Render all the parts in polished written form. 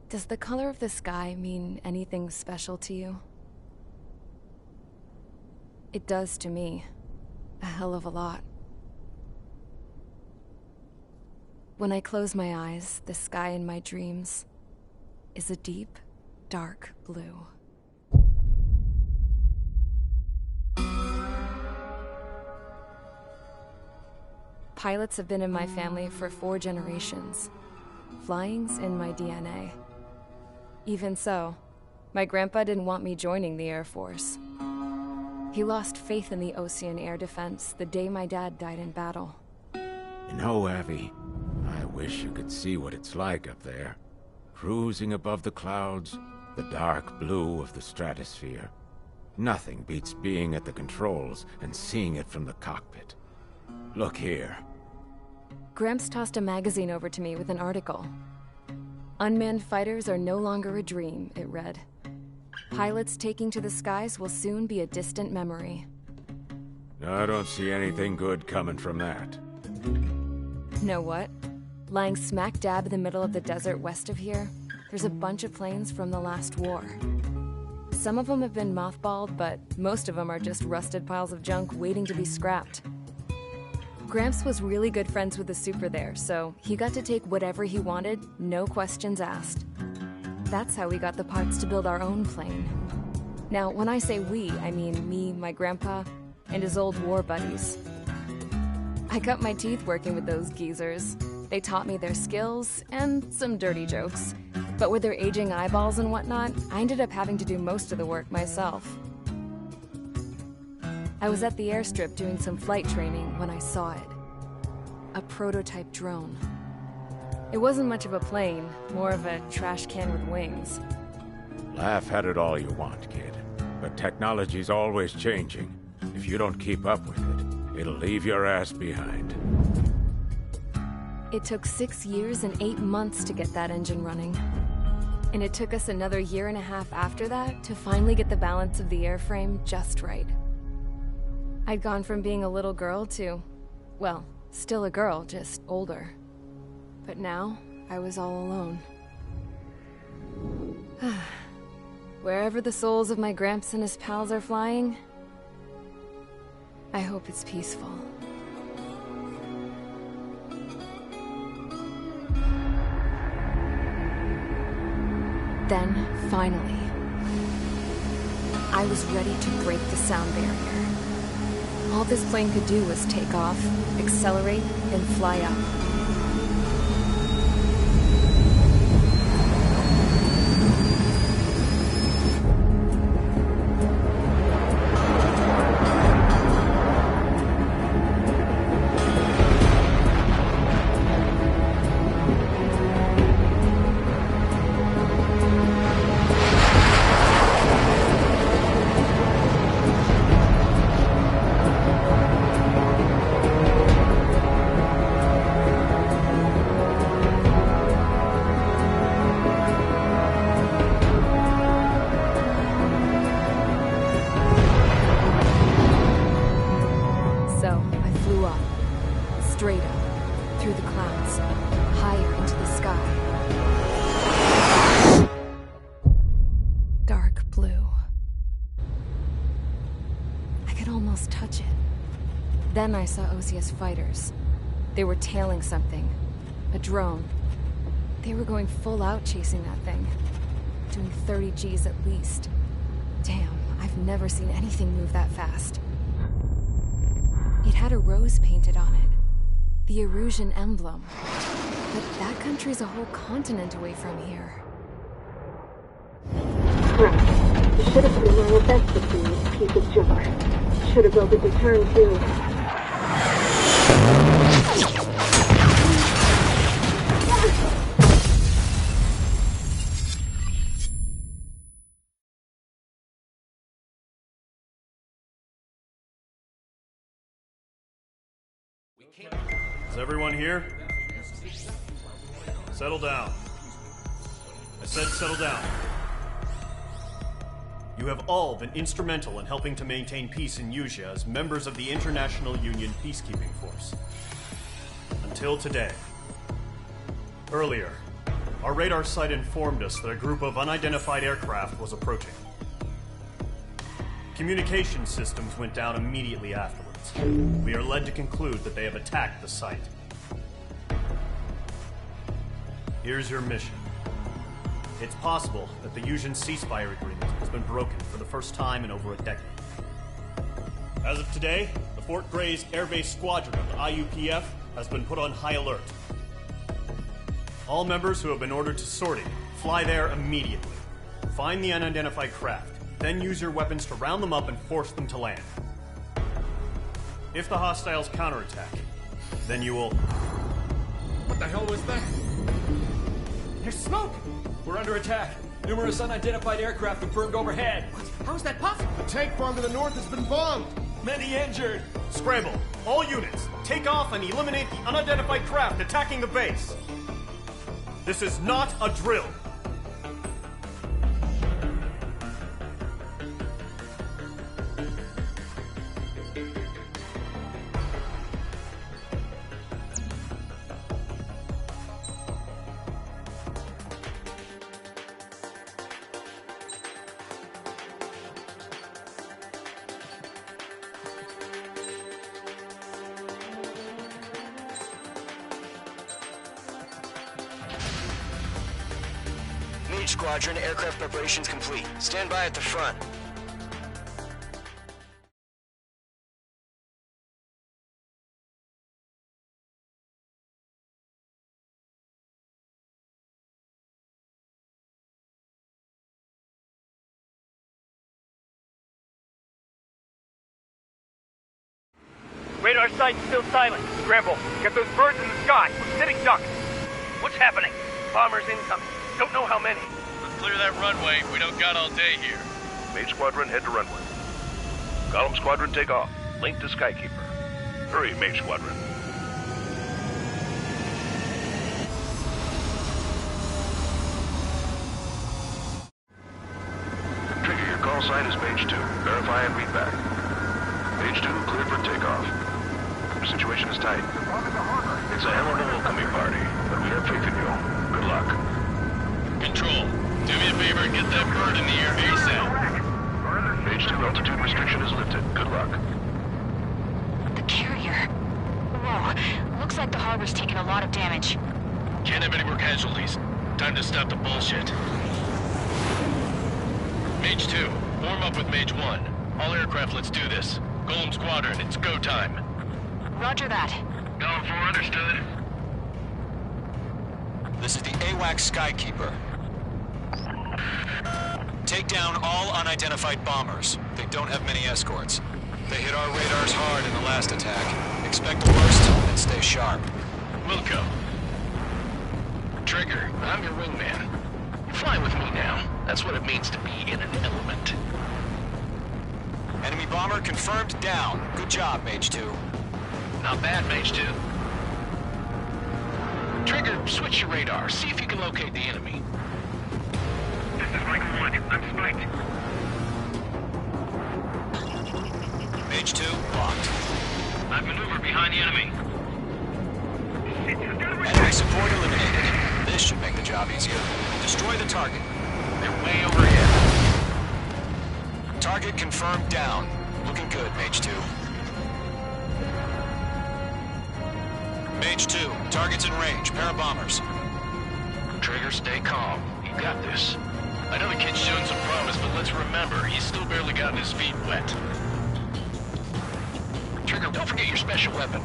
Does the color of the sky mean anything special to you? It does to me. A hell of a lot. When I close my eyes, the sky in my dreams is a deep, dark blue. Pilots have been in my family for 4 generations. Flying's in my DNA. Even so, my grandpa didn't want me joining the Air Force. He lost faith in the Osean air defense the day my dad died in battle. You know, Abby, I wish you could see what it's like up there. Cruising above the clouds, the dark blue of the stratosphere. Nothing beats being at the controls and seeing it from the cockpit. Look here. Gramps tossed a magazine over to me with an article. Unmanned fighters are no longer a dream, it read. Pilots taking to the skies will soon be a distant memory. I don't see anything good coming from that. Know what? Lying smack dab in the middle of the desert west of here, there's a bunch of planes from the last war. Some of them have been mothballed, but most of them are just rusted piles of junk waiting to be scrapped. Gramps was really good friends with the super there, so he got to take whatever he wanted, no questions asked. That's how we got the parts to build our own plane. Now, when I say we, I mean me, my grandpa, and his old war buddies. I cut my teeth working with those geezers. They taught me their skills, and some dirty jokes. But with their aging eyeballs and whatnot, I ended up having to do most of the work myself. I was at the airstrip doing some flight training when I saw it. A prototype drone. It wasn't much of a plane, more of a trash can with wings. Laugh at it all you want, kid. But technology's always changing. If you don't keep up with it, it'll leave your ass behind. It took 6 years and 8 months to get that engine running. And it took us another 1.5 years after that to finally get the balance of the airframe just right. I'd gone from being a little girl to, well, still a girl, just older. But now, I was all alone. Wherever the souls of my Gramps and his pals are flying, I hope it's peaceful. Then, finally, I was ready to break the sound barrier. All this plane could do was take off, accelerate, and fly up. Straight up, through the clouds, higher into the sky. Dark blue. I could almost touch it. Then I saw Osea's fighters. They were tailing something. A drone. They were going full out chasing that thing. Doing 30 Gs at least. Damn, I've never seen anything move that fast. It had a rose painted on it. The Erusian emblem. But that country's a whole continent away from here. Right. You should have been doing your best to see this piece of junk. Should have built a return too. Is everyone here? Settle down. I said settle down. You have all been instrumental in helping to maintain peace in Usea as members of the International Union Peacekeeping Force. Until today. Earlier, Our radar site informed us that a group of unidentified aircraft was approaching. Communication systems went down immediately afterwards. We are led to conclude that they have attacked the site. Here's your mission. It's possible that the Yuuzhan ceasefire agreement has been broken for the first time in over a decade. As of today, the Fort Grays Air Base Squadron of the IUPF has been put on high alert. All members who have been ordered to sortie, fly there immediately. Find the unidentified craft, then use your weapons to round them up and force them to land. If the hostiles counterattack, then you will... What the hell was that? There's smoke! We're under attack. Numerous unidentified aircraft have burned overhead. How is that possible? The tank farm to the north has been bombed! Many injured! Scramble! All units, take off and eliminate the unidentified craft attacking the base! This is not a drill! Mage Squadron, aircraft preparations complete. Stand by at the front. Radar site's still silent. Scramble. Get those birds in the sky. We're sitting ducks. What's happening? Bombers incoming. Don't know how many. Let's clear that runway. We don't got all day here. Mage Squadron, head to runway. Column Squadron, take off. Link to Skykeeper. Hurry, Mage Squadron. Trigger, your call sign is Page 2. Verify and read back. Page 2, cleared for takeoff. The situation is tight. It's a hell of a welcoming party, but we have faith in you. Good luck. Control, do me a favor and get that bird in the air ASAP. Page 2, altitude restriction is lifted. Good luck. The carrier. Whoa, looks like the harbor's taken a lot of damage. Can't have any more casualties. Time to stop the bullshit. Mage 2, form up with Mage 1. All aircraft, let's do this. Golem Squadron, it's go time. Roger that. Golem 4, understood. This is the AWAC Skykeeper. Take down all unidentified bombers. They don't have many escorts. They hit our radars hard in the last attack. Expect the worst and stay sharp. Wilco. Trigger, I'm your wingman. Fly with me now. That's what it means to be in an element. Enemy bomber confirmed down. Good job, Mage 2. Not bad, Mage 2. Trigger, switch your radar. See if you can locate the enemy. This is Michael 1. I'm spiked. Mage 2, locked. I've maneuvered behind the enemy. Enemy support eliminated. This should make the job easier. Destroy the target. They're way overhead. Target confirmed down. Looking good, Mage 2. Mage 2, target's in range. Pair of bombers. Trigger, stay calm. You got this. I know the kid's shown some promise, but let's remember, he's still barely gotten his feet wet. Trigger, don't forget your special weapon.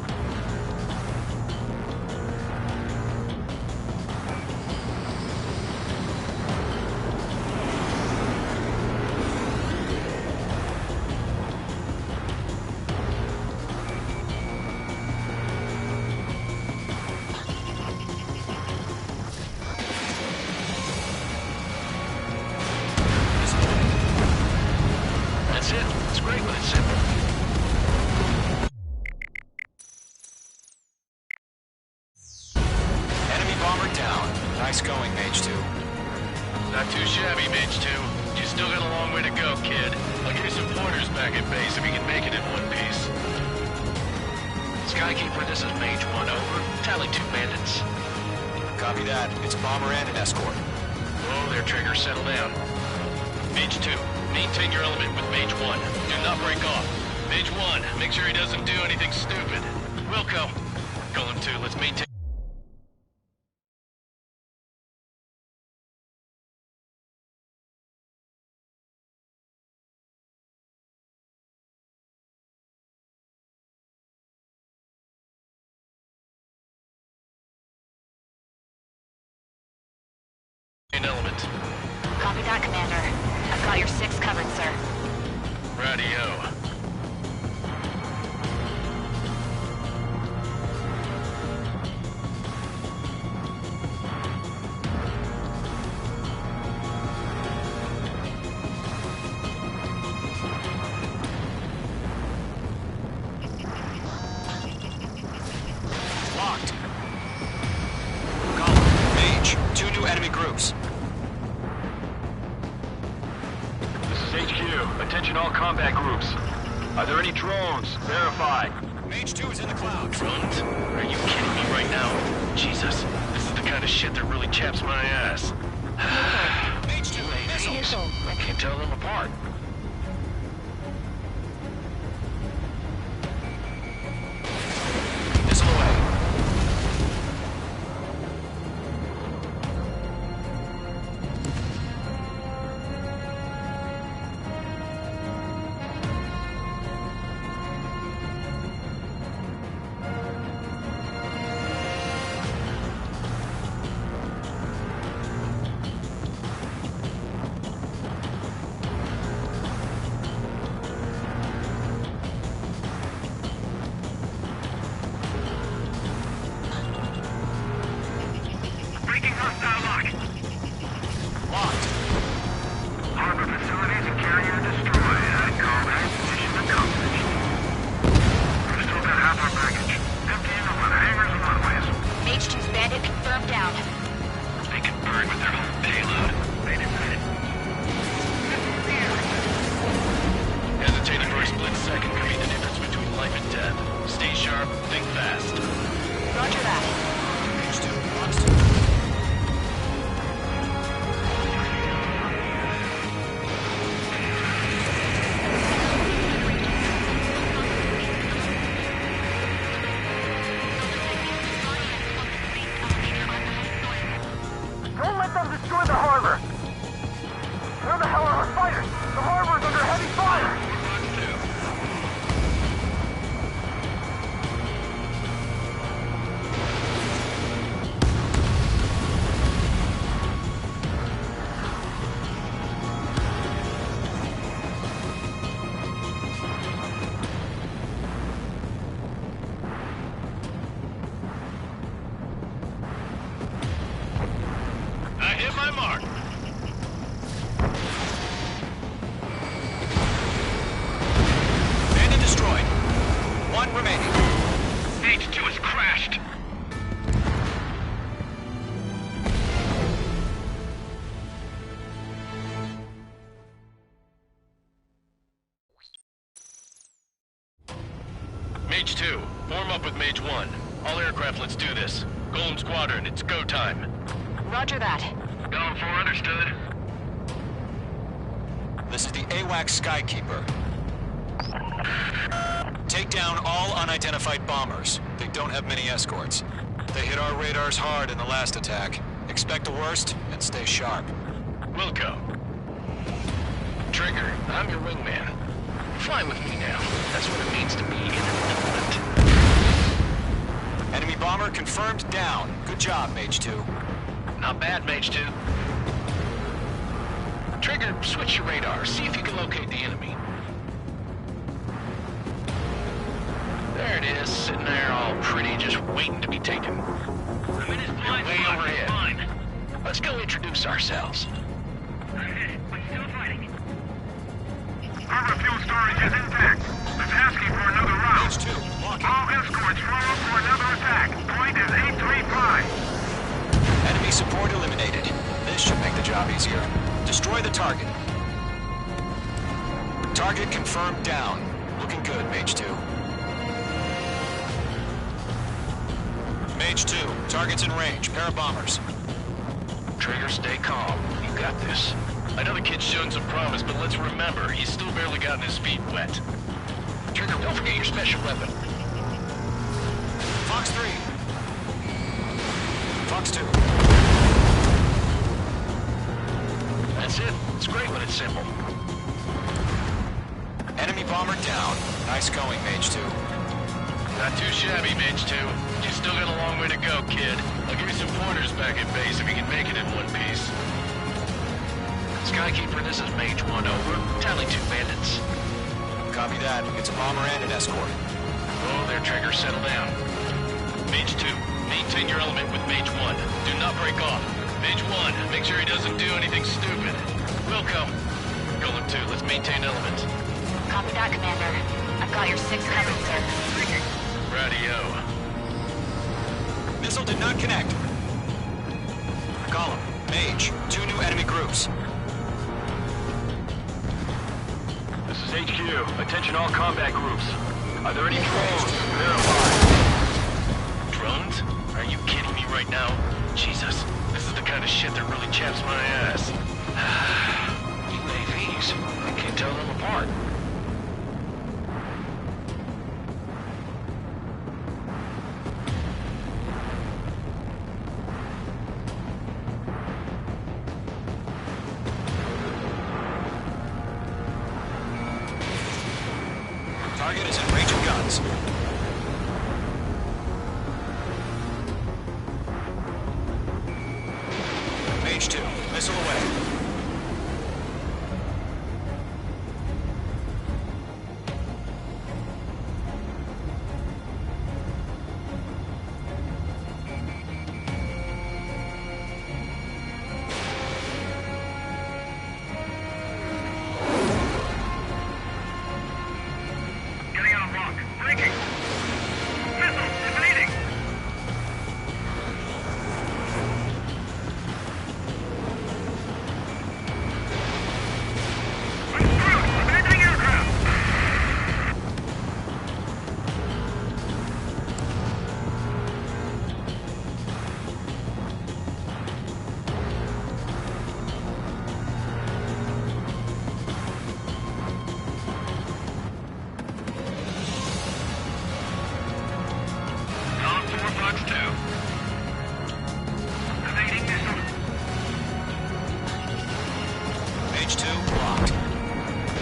That's it. It's great when it's simple. Enemy bomber down. Nice going, Mage 2. Not too shabby, Mage 2. You still got a long way to go, kid. I'll give you some pointers back at base if you can make it in one piece. Skykeeper, this is Mage 1, over. Tally 2 bandits. Copy that. It's a bomber and an escort. Whoa there, Trigger. Settle down. Mage 2, maintain your element with Mage 1. Do not break off. Mage 1, make sure he doesn't do anything stupid. Wilco. Golem 2, let's maintain... element. Copy that, Commander. I've got your 6 covered, sir. Radio. Locked. Column, Mage, 2 new enemy groups. This is HQ. Attention all combat groups. Are there any drones? Verify. Mage 2 is in the clouds. Drones? Are you kidding me right now? Jesus, this is the kind of shit that really chaps my ass. Mage 2, missiles. I can't tell them apart. Missile away. Breaking hostile lock. Locked. Harbor facilities and carrier destroyed. Combat mission accomplished. We've still got half our baggage. Emptying them on hangars and runways. Mage 2's bandit confirmed down. They can burn with their whole payload. They decided. Hesitating for a split second could be the difference between life and death. Stay sharp, think fast. Roger that. Mage 2, lost. Don't let them destroy the harbor! Where the hell are our fighters? The harbor is under heavy fire! I hit my mark. Bandit destroyed. 1 remaining. Mage 2 has crashed. Mage 2, form up with Mage 1. All aircraft, let's do this. Golem Squadron, it's go time. Roger that. Golem 4 understood. This is the AWACS Skykeeper. Take down all unidentified bombers. They don't have many escorts. They hit our radars hard in the last attack. Expect the worst and stay sharp. Wilco. Trigger, I'm your wingman. Fly with me now. That's what it means to be in an element. Enemy bomber confirmed down. Good job, Mage 2. Not bad, Mage 2. Trigger, switch your radar. See if you can locate the enemy. There it is, sitting there all pretty, just waiting to be taken. I'm in his blind Way spot. overhead. Fine. Let's go introduce ourselves. But still fighting. Harbor fuel storage is intact. It's asking for another route. Mage 2, locking. All escorts form up for another attack. Point is 835. Enemy support eliminated. This should make the job easier. Destroy the target. Target confirmed down. Looking good, Mage 2. Mage 2, target's in range. Pair of bombers. Trigger, stay calm. You got this. I know the kid's shown some promise, but let's remember, he's still barely gotten his feet wet. Trigger, don't forget your special weapon. Fox 3. Fox 2. That's it. It's great when it's simple. Enemy bomber down. Nice going, Mage 2. Not too shabby, Mage 2. You still got a long way to go, kid. I'll give you some pointers back at base if you can make it in one piece. Skykeeper, this is Mage 1, over. Tally 2 bandits. Copy that. It's a bomber and an escort. Oh, their Trigger, settle down. Mage 2, maintain your element with Mage 1. Do not break off. Mage 1, make sure he doesn't do anything stupid. Wilco. Golem 2, let's maintain element. Copy that, Commander. I've got your 6 covered, sir. Radio. Missile did not connect. Golem, Mage, 2 new enemy groups. This is HQ. Attention all combat groups. Are there any drones? Verify. Drones? Are you kidding me right now? Jesus, this is the kind of shit that really chaps my ass. UAVs. I can't tell them apart. Target is in range of guns. Mage 2, missile away. Getting out of lock. Breaking. Missile, evading. I'm screwed. Abandoning aircraft. Column 4, Fox 2. Evading missile. Mage 2, blocked.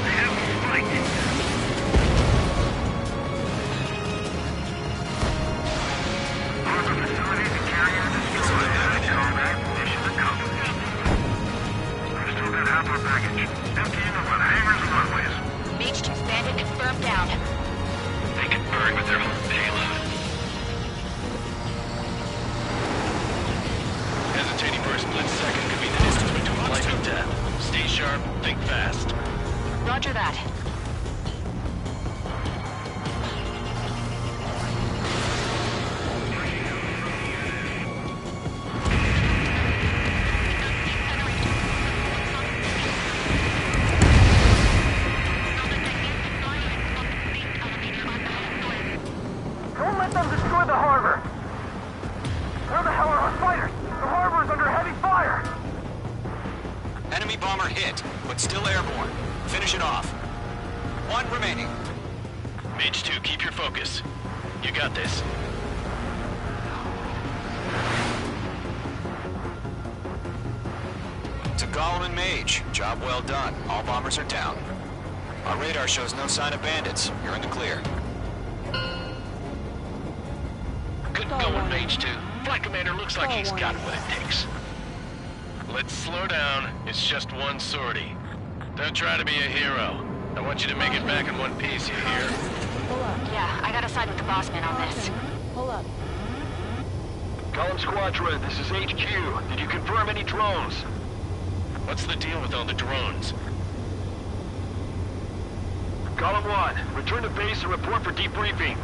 They have me spiked. Harbor facilities and carrier destroyed. Combat mission accomplished. We've still got half our baggage. Emptying of what hangars and runways. Mage 2's bandit confirmed down. They can burn with their whole payload. Hesitating for a split second could be the distance between life and death. Stay sharp, think fast. Roger that. Don't let them destroy the harbor! Where the hell are our fighters? The harbor is under heavy fire! Enemy bomber hit, but still airborne. Finish it off. 1 remaining. Mage 2, keep your focus. You got this. To Golem and Mage, job well done. All bombers are down. Our radar shows no sign of bandits. You're in the clear. Good going, Mage 2. Flight Commander looks like he's got what it takes. Let's slow down. It's just one sortie. Don't try to be a hero. I want you to make it back in one piece, you hear? Yeah, I gotta side with the boss man on this. Pull up. Column Squadron, this is HQ. Did you confirm any drones? What's the deal with all the drones? Column 1, return to base and report for debriefing.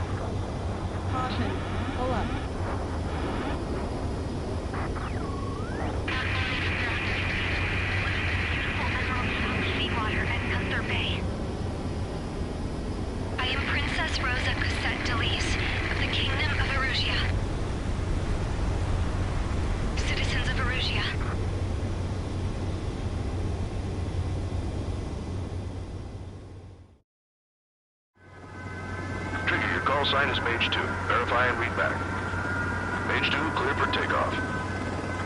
Caution. Pull up. Seawater at Gunther Bay. I am Princess Rosa Cosette Delise of the Kingdom of Erusia. call sign is Mage 2. Verify and read back. Mage 2, clear for takeoff.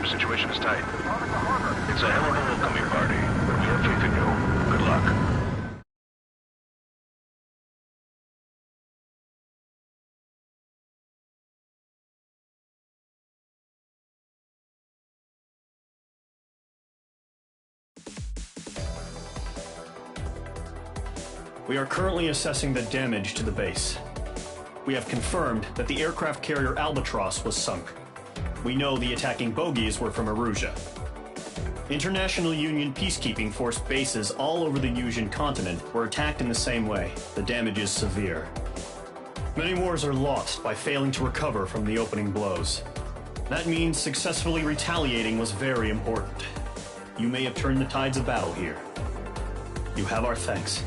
The situation is tight. It's a hell of a welcoming party, but we have faith in you. Good luck. We are currently assessing the damage to the base. We have confirmed that the aircraft carrier Albatross was sunk. We know the attacking bogies were from Erusia. International Union peacekeeping force bases all over the Yusian continent were attacked in the same way. The damage is severe. Many wars are lost by failing to recover from the opening blows. That means successfully retaliating was very important. You may have turned the tides of battle here. You have our thanks.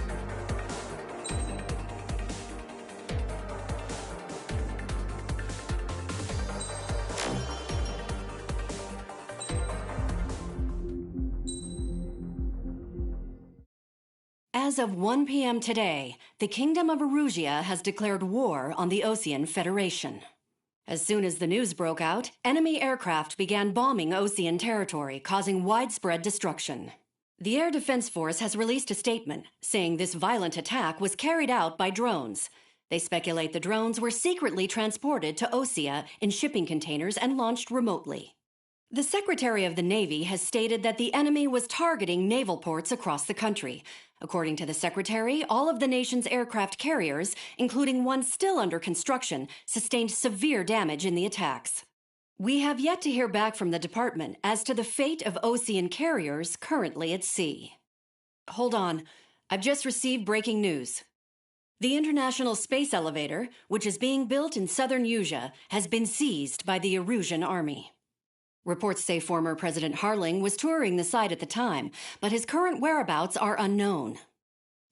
As of 1 p.m. today, the Kingdom of Erusia has declared war on the Osean Federation. As soon as the news broke out, enemy aircraft began bombing Osean territory, causing widespread destruction. The Air Defense Force has released a statement saying this violent attack was carried out by drones. They speculate the drones were secretly transported to Osea in shipping containers and launched remotely. The Secretary of the Navy has stated that the enemy was targeting naval ports across the country. According to the Secretary, all of the nation's aircraft carriers, including one still under construction, sustained severe damage in the attacks. We have yet to hear back from the department as to the fate of Osean carriers currently at sea. Hold on. I've just received breaking news. The International Space Elevator, which is being built in southern Yusia, has been seized by the Erusian army. Reports say former President Harling was touring the site at the time, but his current whereabouts are unknown.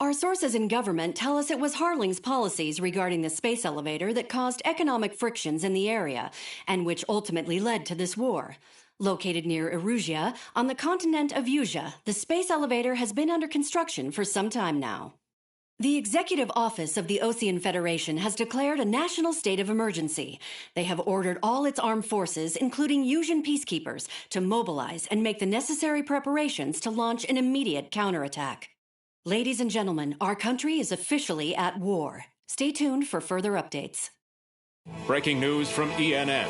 Our sources in government tell us it was Harling's policies regarding the space elevator that caused economic frictions in the area, and which ultimately led to this war. Located near Erusia, on the continent of Yusia, the space elevator has been under construction for some time now. The Executive Office of the Osean Federation has declared a national state of emergency. They have ordered all its armed forces, including Yusian peacekeepers, to mobilize and make the necessary preparations to launch an immediate counterattack. Ladies and gentlemen, our country is officially at war. Stay tuned for further updates. Breaking news from ENN.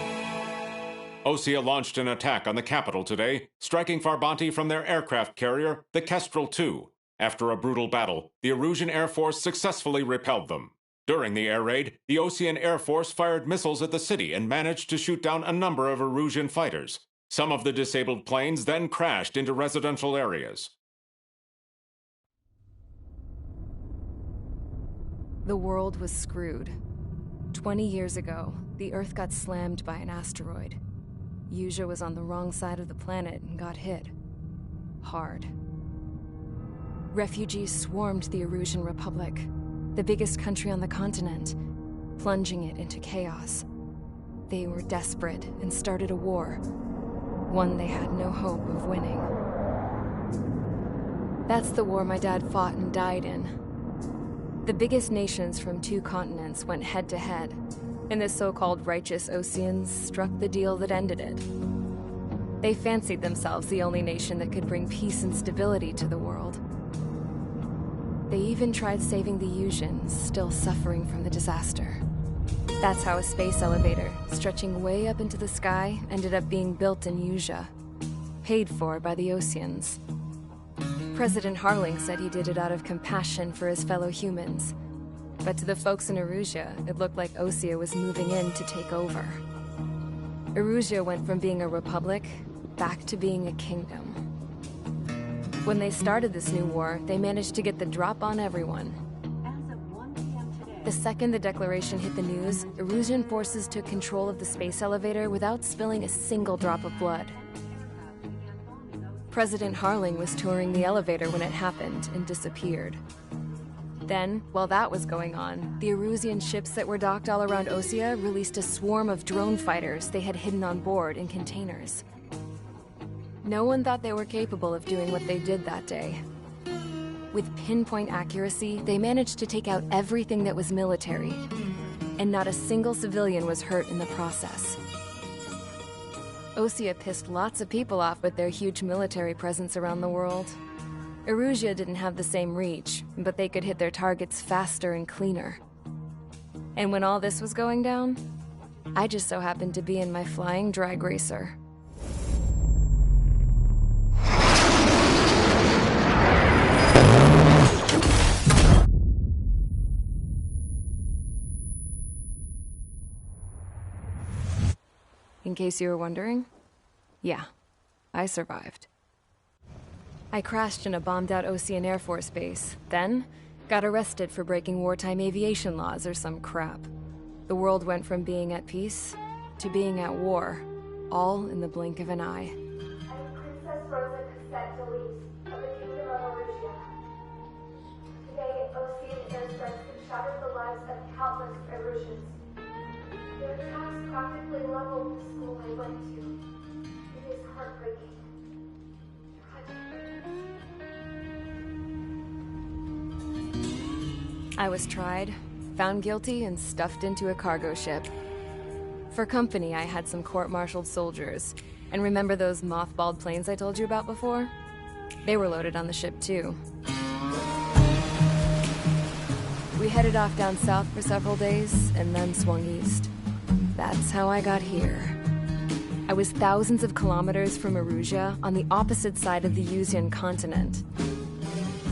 Osea launched an attack on the capital today, striking Farbanti from their aircraft carrier, the Kestrel II. After a brutal battle, the Erusian Air Force successfully repelled them. During the air raid, the Osean Air Force fired missiles at the city and managed to shoot down a number of Erusian fighters. Some of the disabled planes then crashed into residential areas. The world was screwed. 20 years ago, the Earth got slammed by an asteroid. Yusia was on the wrong side of the planet and got hit. Hard. Refugees swarmed the Erusian Republic, the biggest country on the continent, plunging it into chaos. They were desperate and started a war, one they had no hope of winning. That's the war my dad fought and died in. The biggest nations from 2 continents went head-to-head, and the so-called righteous Oseans struck the deal that ended it. They fancied themselves the only nation that could bring peace and stability to the world. They even tried saving the Yusians, still suffering from the disaster. That's how a space elevator, stretching way up into the sky, ended up being built in Yusia, paid for by the Oseans. President Harling said he did it out of compassion for his fellow humans. But to the folks in Erusia, it looked like Osea was moving in to take over. Erusia went from being a republic back to being a kingdom. When they started this new war, they managed to get the drop on everyone. The second the declaration hit the news, Erusian forces took control of the space elevator without spilling a single drop of blood. President Harling was touring the elevator when it happened and disappeared. Then, while that was going on, the Erusian ships that were docked all around Osea released a swarm of drone fighters they had hidden on board in containers. No one thought they were capable of doing what they did that day. With pinpoint accuracy, they managed to take out everything that was military. and not a single civilian was hurt in the process. Osea pissed lots of people off with their huge military presence around the world. Erusea didn't have the same reach, but they could hit their targets faster and cleaner. And when all this was going down, I just so happened to be in my flying drag racer. In case you were wondering, yeah, I survived. I crashed in a bombed-out Osean Air Force base, then got arrested for breaking wartime aviation laws or some crap. The world went from being at peace to being at war, all in the blink of an eye. I am Princess Rosa Cassette Delise of the Kingdom of Erusea. Today, Osean airstrikes have shattered the lives of countless Erusians. Their attacks practically leveled the school I went to. It is heartbreaking. I was tried, found guilty, and stuffed into a cargo ship. For company, I had some court-martialed soldiers. And remember those mothballed planes I told you about before? They were loaded on the ship, too. We headed off down south for several days, and then swung east. That's how I got here. I was thousands of kilometers from Erusea, on the opposite side of the Usean continent.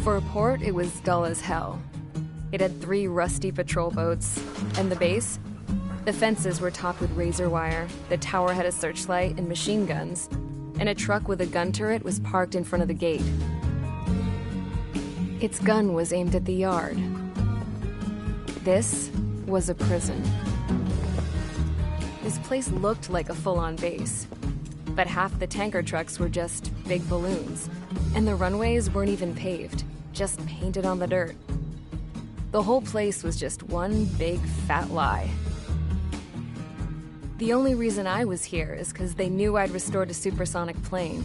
For a port, it was dull as hell. It had 3 rusty patrol boats, and the base? The fences were topped with razor wire, the tower had a searchlight and machine guns, and a truck with a gun turret was parked in front of the gate. Its gun was aimed at the yard. This was a prison. This place looked like a full-on base, but half the tanker trucks were just big balloons, and the runways weren't even paved, just painted on the dirt. The whole place was just one big fat lie. The only reason I was here is because they knew I'd restored a supersonic plane.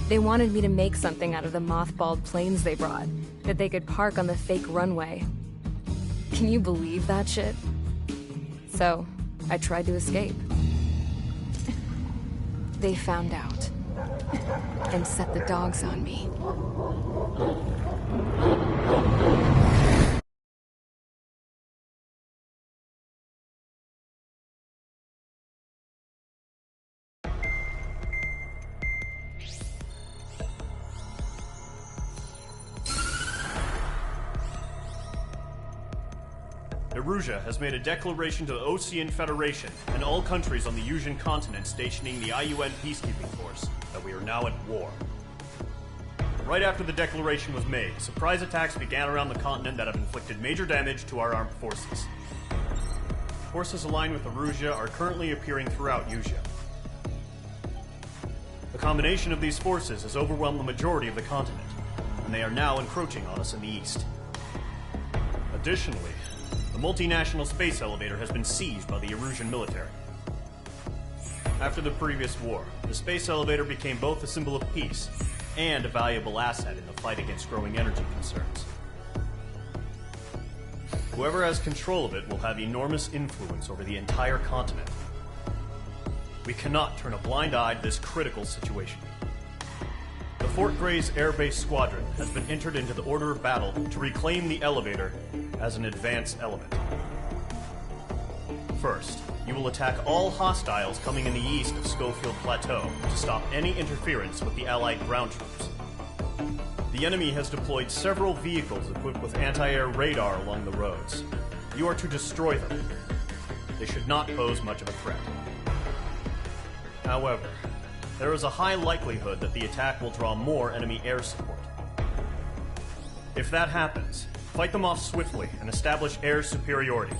They wanted me to make something out of the mothballed planes they brought, that they could park on the fake runway. Can you believe that shit? So, I tried to escape. They found out, and set the dogs on me. Erusea has made a declaration to the Osean Federation and all countries on the Usean continent stationing the IUN peacekeeping force that we are now at war. Right after the declaration was made, surprise attacks began around the continent that have inflicted major damage to our armed forces. Forces aligned with Erusea are currently appearing throughout Usea. The combination of these forces has overwhelmed the majority of the continent, and they are now encroaching on us in the east. Additionally, the multinational space elevator has been seized by the Erusian military. After the previous war, the space elevator became both a symbol of peace and a valuable asset in the fight against growing energy concerns. Whoever has control of it will have enormous influence over the entire continent. We cannot turn a blind eye to this critical situation. The Fort Grays Air Base Squadron has been entered into the order of battle to reclaim the elevator as an advance element. First, you will attack all hostiles coming in the east of Schofield Plateau to stop any interference with the Allied ground troops. The enemy has deployed several vehicles equipped with anti-air radar along the roads. You are to destroy them. They should not pose much of a threat. However, there is a high likelihood that the attack will draw more enemy air support. If that happens, fight them off swiftly and establish air superiority.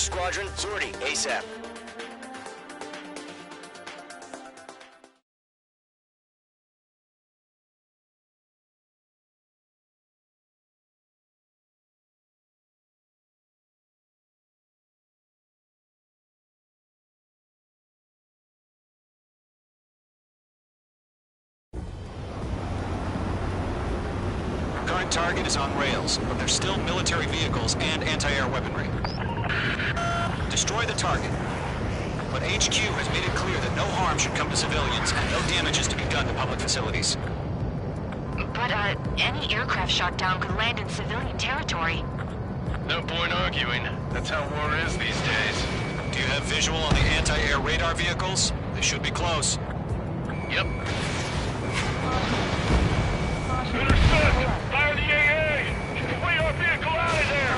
Squadron, sortie, ASAP. Current target is on rails, but there's still military vehicles and anti-air weaponry. Destroy the target. But HQ has made it clear that no harm should come to civilians and no damage is to be done to public facilities. But, any aircraft shot down could land in civilian territory. No point arguing. That's how war is these days. Do you have visual on the anti-air radar vehicles? They should be close. Yep. Understood! Fire the AA! Get the radar vehicle out of there!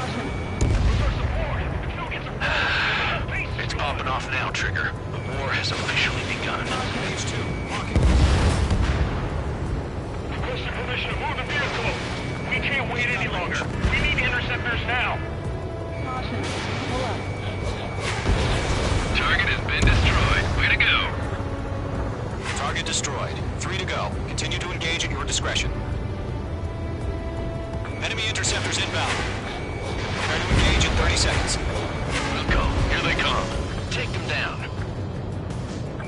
It's popping off now, Trigger. The war has officially begun. Page 2, walking. Requesting permission to move the vehicle. We can't wait any longer. We need interceptors now. Caution. Pull up. Target has been destroyed. Way to go. Target destroyed. 3 to go. Continue to engage at your discretion. Enemy interceptors inbound. Prepare to engage in 30 seconds. Wilco, here they come. Take them down.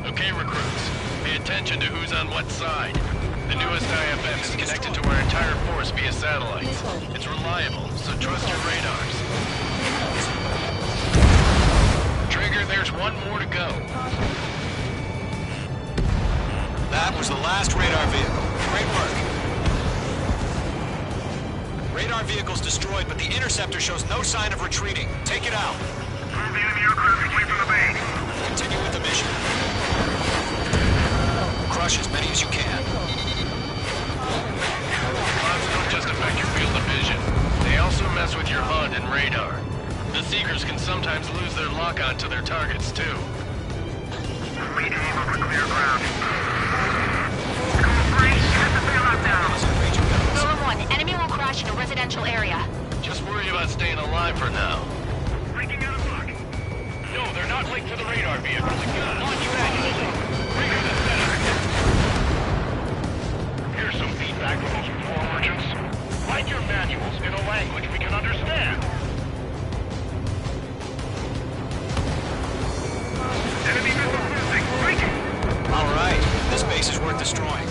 Okay, recruits. Pay attention to who's on what side. The newest IFF is connected to our entire force via satellites. It's reliable, so trust your radars. Trigger, there's one more to go. That was the last radar vehicle. Great work. Radar vehicle's destroyed, but the interceptor shows no sign of retreating. Take it out. Move the enemy aircraft away from the base. Continue with the mission. Crush as many as you can. Clouds don't just affect your field of vision. They also mess with your HUD and radar. The Seekers can sometimes lose their lock-on to their targets, too. We aim over clear ground. Code 3, get the bailout now. Golem 1, enemy will crash in a residential area. Just worry about staying alive for now. Breaking out of luck. No, they're not linked to the radar vehicle. Launch manually. Trigger the center. Here's some feedback from those floor merchants. Write your manuals in a language we can understand. Enemy missile losing. Breaking. All right. This base is worth destroying.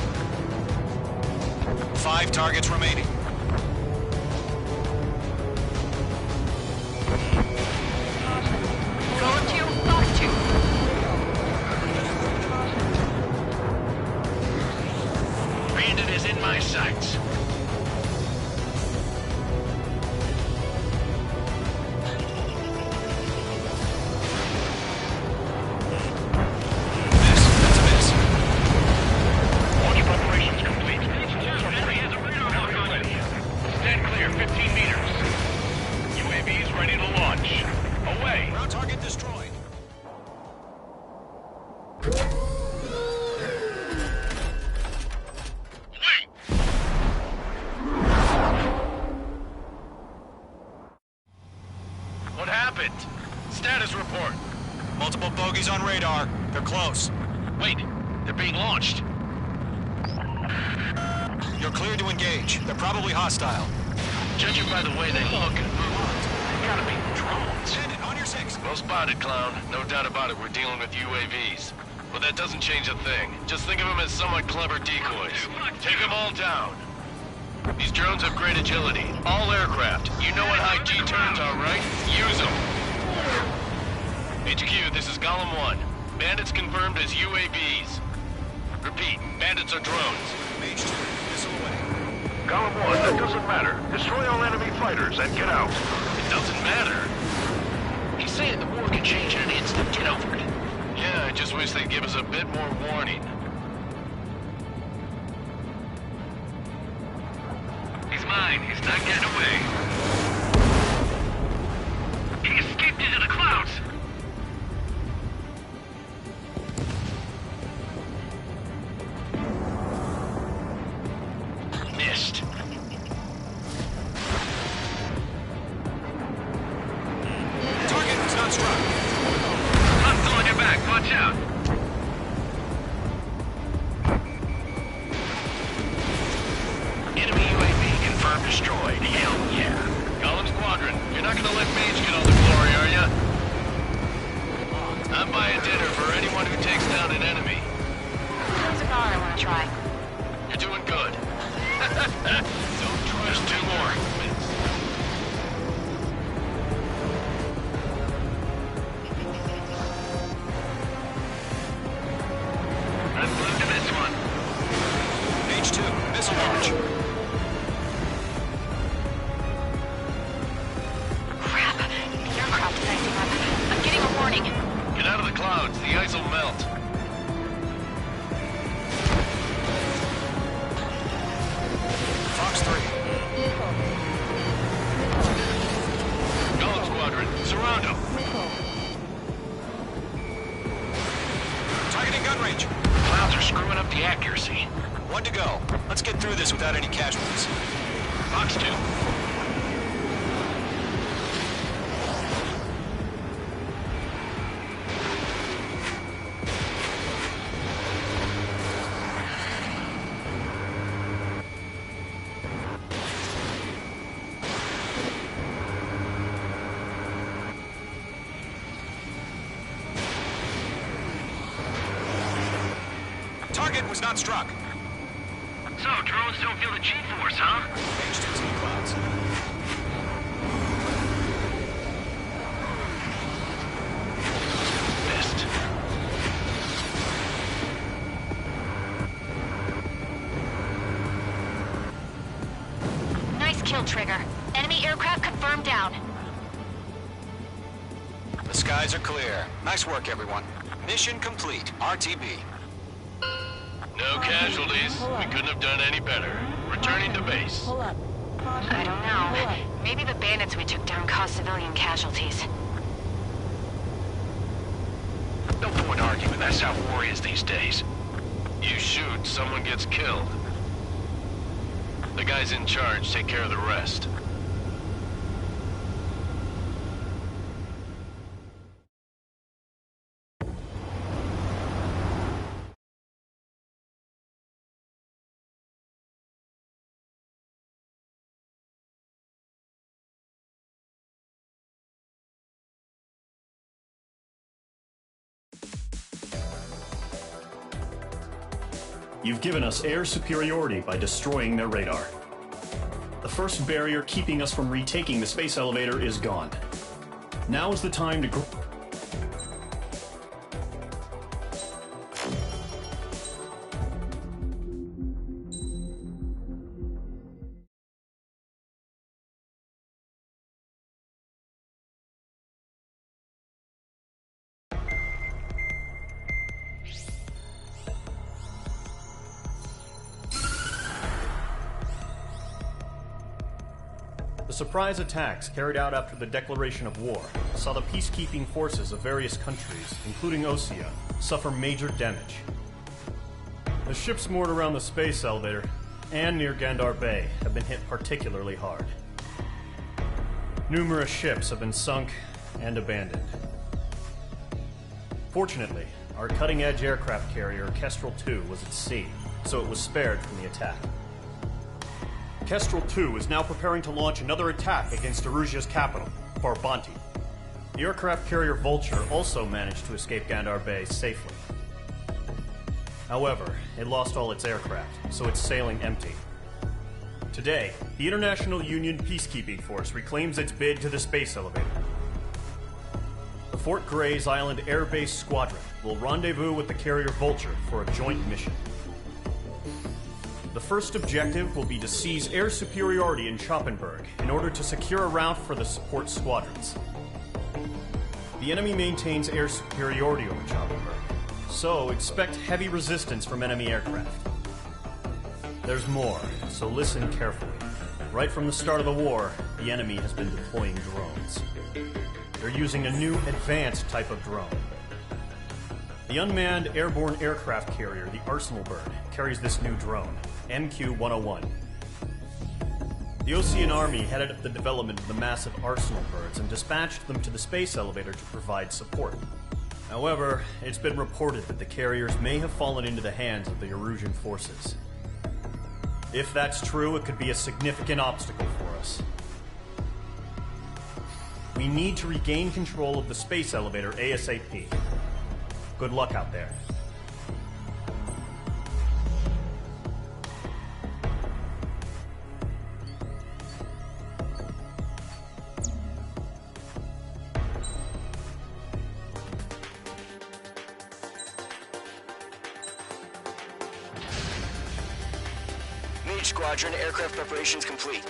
5 targets remaining. Golem 2, Fox 2. Bandit is in my sights. That's a miss. Launch preparations complete. Stand clear, 15 meters. UAVs ready to launch. Away. Ground target destroyed. Wait. What happened? Status report. Multiple bogies on radar. They're close. Wait, they're being launched. You're cleared to engage. They're probably hostile. Judging by the way they look and move, they gotta be drones. Bandit, on your 6. Well spotted, Clown. No doubt about it, we're dealing with UAVs. But that doesn't change a thing. Just think of them as somewhat clever decoys. Take them all down. These drones have great agility. All aircraft. You know what high G turns are, right? Use them. HQ, this is Golem 1. Bandits confirmed as UAVs. Repeat, bandits are drones. Mage 2, missile away. Golem 1, that doesn't matter. Destroy all enemy fighters and get out. It doesn't matter. He's saying the war can change in an instant. Get over it. Yeah, I just wish they'd give us a bit more warning. He's mine. He's not getting away. He escaped into the clouds. Missed. Target was not I'm buying dinner for anyone who takes down an enemy. There's a bar I want to try. You're doing good. Don't trust two more. Let's move to this one. H2, missile launch. Crap. The aircraft is acting up. I'm getting a warning. Get out of the clouds. The ice will melt. Fox 3. Golem Squadron, surround them. Targeting gun range. Clouds are screwing up the accuracy. 1 to go. Let's get through this without any casualties. Fox 2. Target was not struck. So, drones don't feel the G-force, huh? H2's in the clouds. Missed. Nice kill, Trigger. Enemy aircraft confirmed down. The skies are clear. Nice work, everyone. Mission complete. RTB. No casualties. We couldn't have done any better. Returning to base. Pull up. Caution. I don't know. Maybe the bandits we took down caused civilian casualties. No point arguing. That's how war is these days. You shoot, someone gets killed. The guys in charge take care of the rest. You've given us air superiority by destroying their radar. The first barrier keeping us from retaking the space elevator is gone. Now is the time to The surprise attacks carried out after the declaration of war saw the peacekeeping forces of various countries, including Osea, suffer major damage. The ships moored around the space elevator and near Gandar Bay have been hit particularly hard. Numerous ships have been sunk and abandoned. Fortunately, our cutting-edge aircraft carrier Kestrel II was at sea, so it was spared from the attack. Kestrel II is now preparing to launch another attack against Erusia's capital, Farbanti. The aircraft carrier Vulture also managed to escape Gandar Bay safely. However, it lost all its aircraft, so it's sailing empty. Today, the International Union Peacekeeping Force reclaims its bid to the space elevator. The Fort Grays Island Air Base Squadron will rendezvous with the carrier Vulture for a joint mission. The first objective will be to seize air superiority in Schoppenberg in order to secure a route for the support squadrons. The enemy maintains air superiority over Schoppenberg, so expect heavy resistance from enemy aircraft. There's more, so listen carefully. Right from the start of the war, the enemy has been deploying drones. They're using a new advanced type of drone. The unmanned airborne aircraft carrier, the Arsenal Bird, carries this new drone, MQ-101. The Osean Army headed up the development of the massive Arsenal Birds and dispatched them to the space elevator to provide support. However, it's been reported that the carriers may have fallen into the hands of the Erusian forces. If that's true, it could be a significant obstacle for us. We need to regain control of the space elevator ASAP. Good luck out there. Mage Squadron, aircraft preparations complete.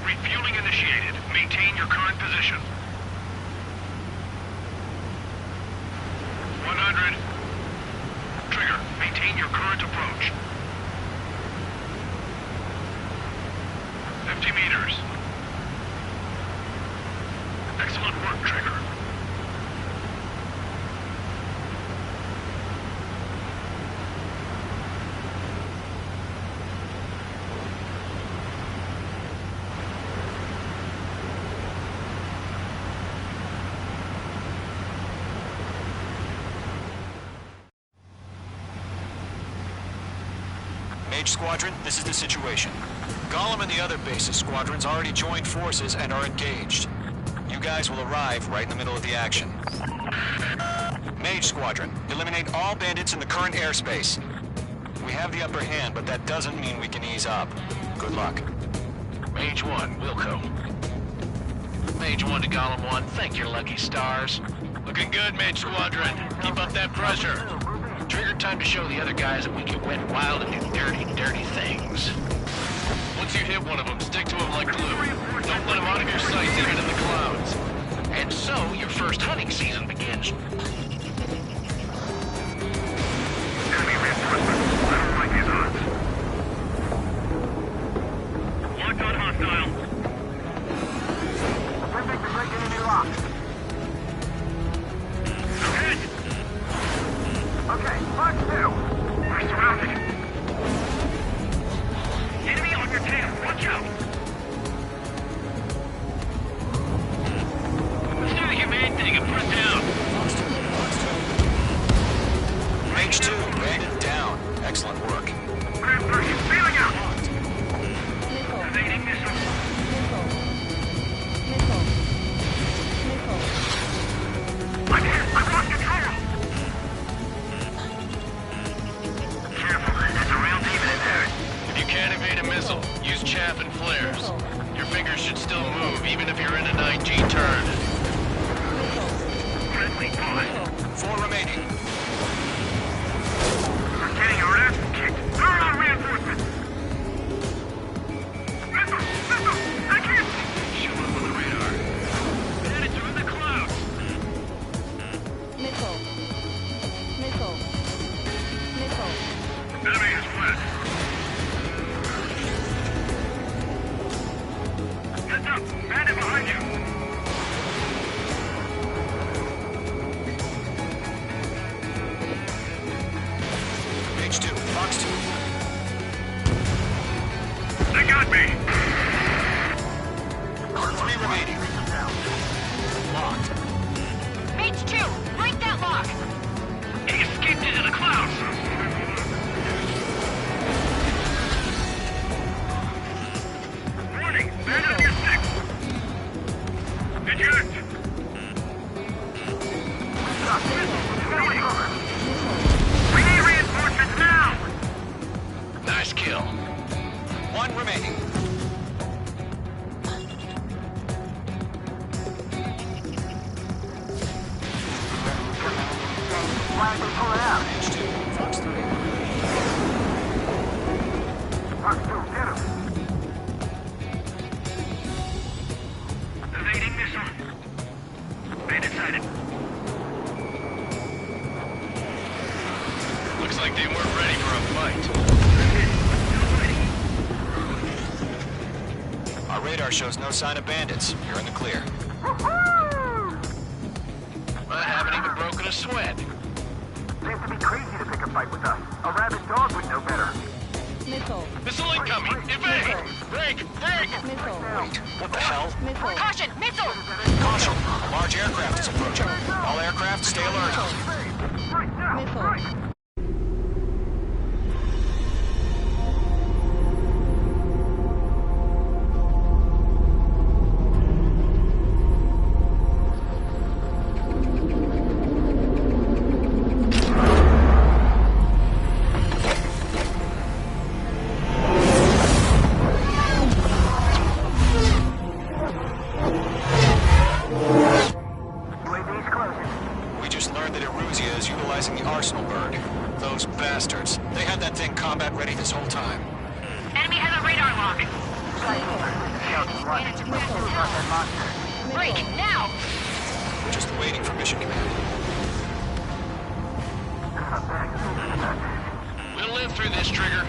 Refueling initiated. Maintain your current position. 100. Trigger, maintain your current approach. 50 meters. Excellent work, Trigger. Mage Squadron, this is the situation. Gollum and the other bases squadrons already joined forces and are engaged. You guys will arrive right in the middle of the action. Mage Squadron, eliminate all bandits in the current airspace. We have the upper hand, but that doesn't mean we can ease up. Good luck. Mage 1, Wilco. Mage 1 to Gollum 1, thank your lucky stars. Looking good, Mage Squadron. Keep up that pressure. Trigger time to show the other guys that we can wet wild and do dirty, dirty things. Once you hit one of them, stick to him like glue. Don't let him out of your sights even in the clouds. And so, your first hunting season begins. Enemy reinforcements. I don't like these odds. Locked on hostile. Attempting to break enemy lock. Hit! Okay, Mark 2. We're surrounded. Enemy on your tail. Watch out. Let's do the humane thing and put it down. Mage 2, bandit down. Excellent work. Grand Pershing, feeling out. Evading missile. I'm here. I've lost control. Careful. There's a real demon in there. If you can't evade a missile, use chaff and flares. Your fingers should still move, even if you're in a 9G turn. Friendly bullet. 4 remaining. We're getting our ass kicked. Throw on reinforcements. Missile! Missile! I can't... Show up on the radar. Bandits are in the clouds. Missile. Missile. Missile. Enemy is fled. Heads up! Bandit behind you! Mage 2, Fox 2. They got me! 3 remaining. Locked. Mage 2, break that lock! He escaped into the clouds! Warning! Bandit on your 6! Eject! We need reinforcements now! Nice kill. 1 remaining. Why did they pull it out? Mage 2, Fox 3. Fox 2, get him! Evading missile. Bandit sighted. Looks like they weren't ready for a fight. Our radar shows no sign of bandits. You're in the clear. I haven't even broken a sweat. They have to be crazy to pick a fight with us. A rabid dog would know better. Missile incoming! Evade! Break! Break! Missile. Wait, what the hell? Missile. Caution! Missile! Caution! Large aircraft is approaching. All aircraft, stay alert. Missile. We just learned that Eruzia is utilizing the Arsenal bird. Those bastards. They had that thing combat ready this whole time. Enemy has a radar lock. Break, now! We're just waiting for mission command. We'll live through this, Trigger.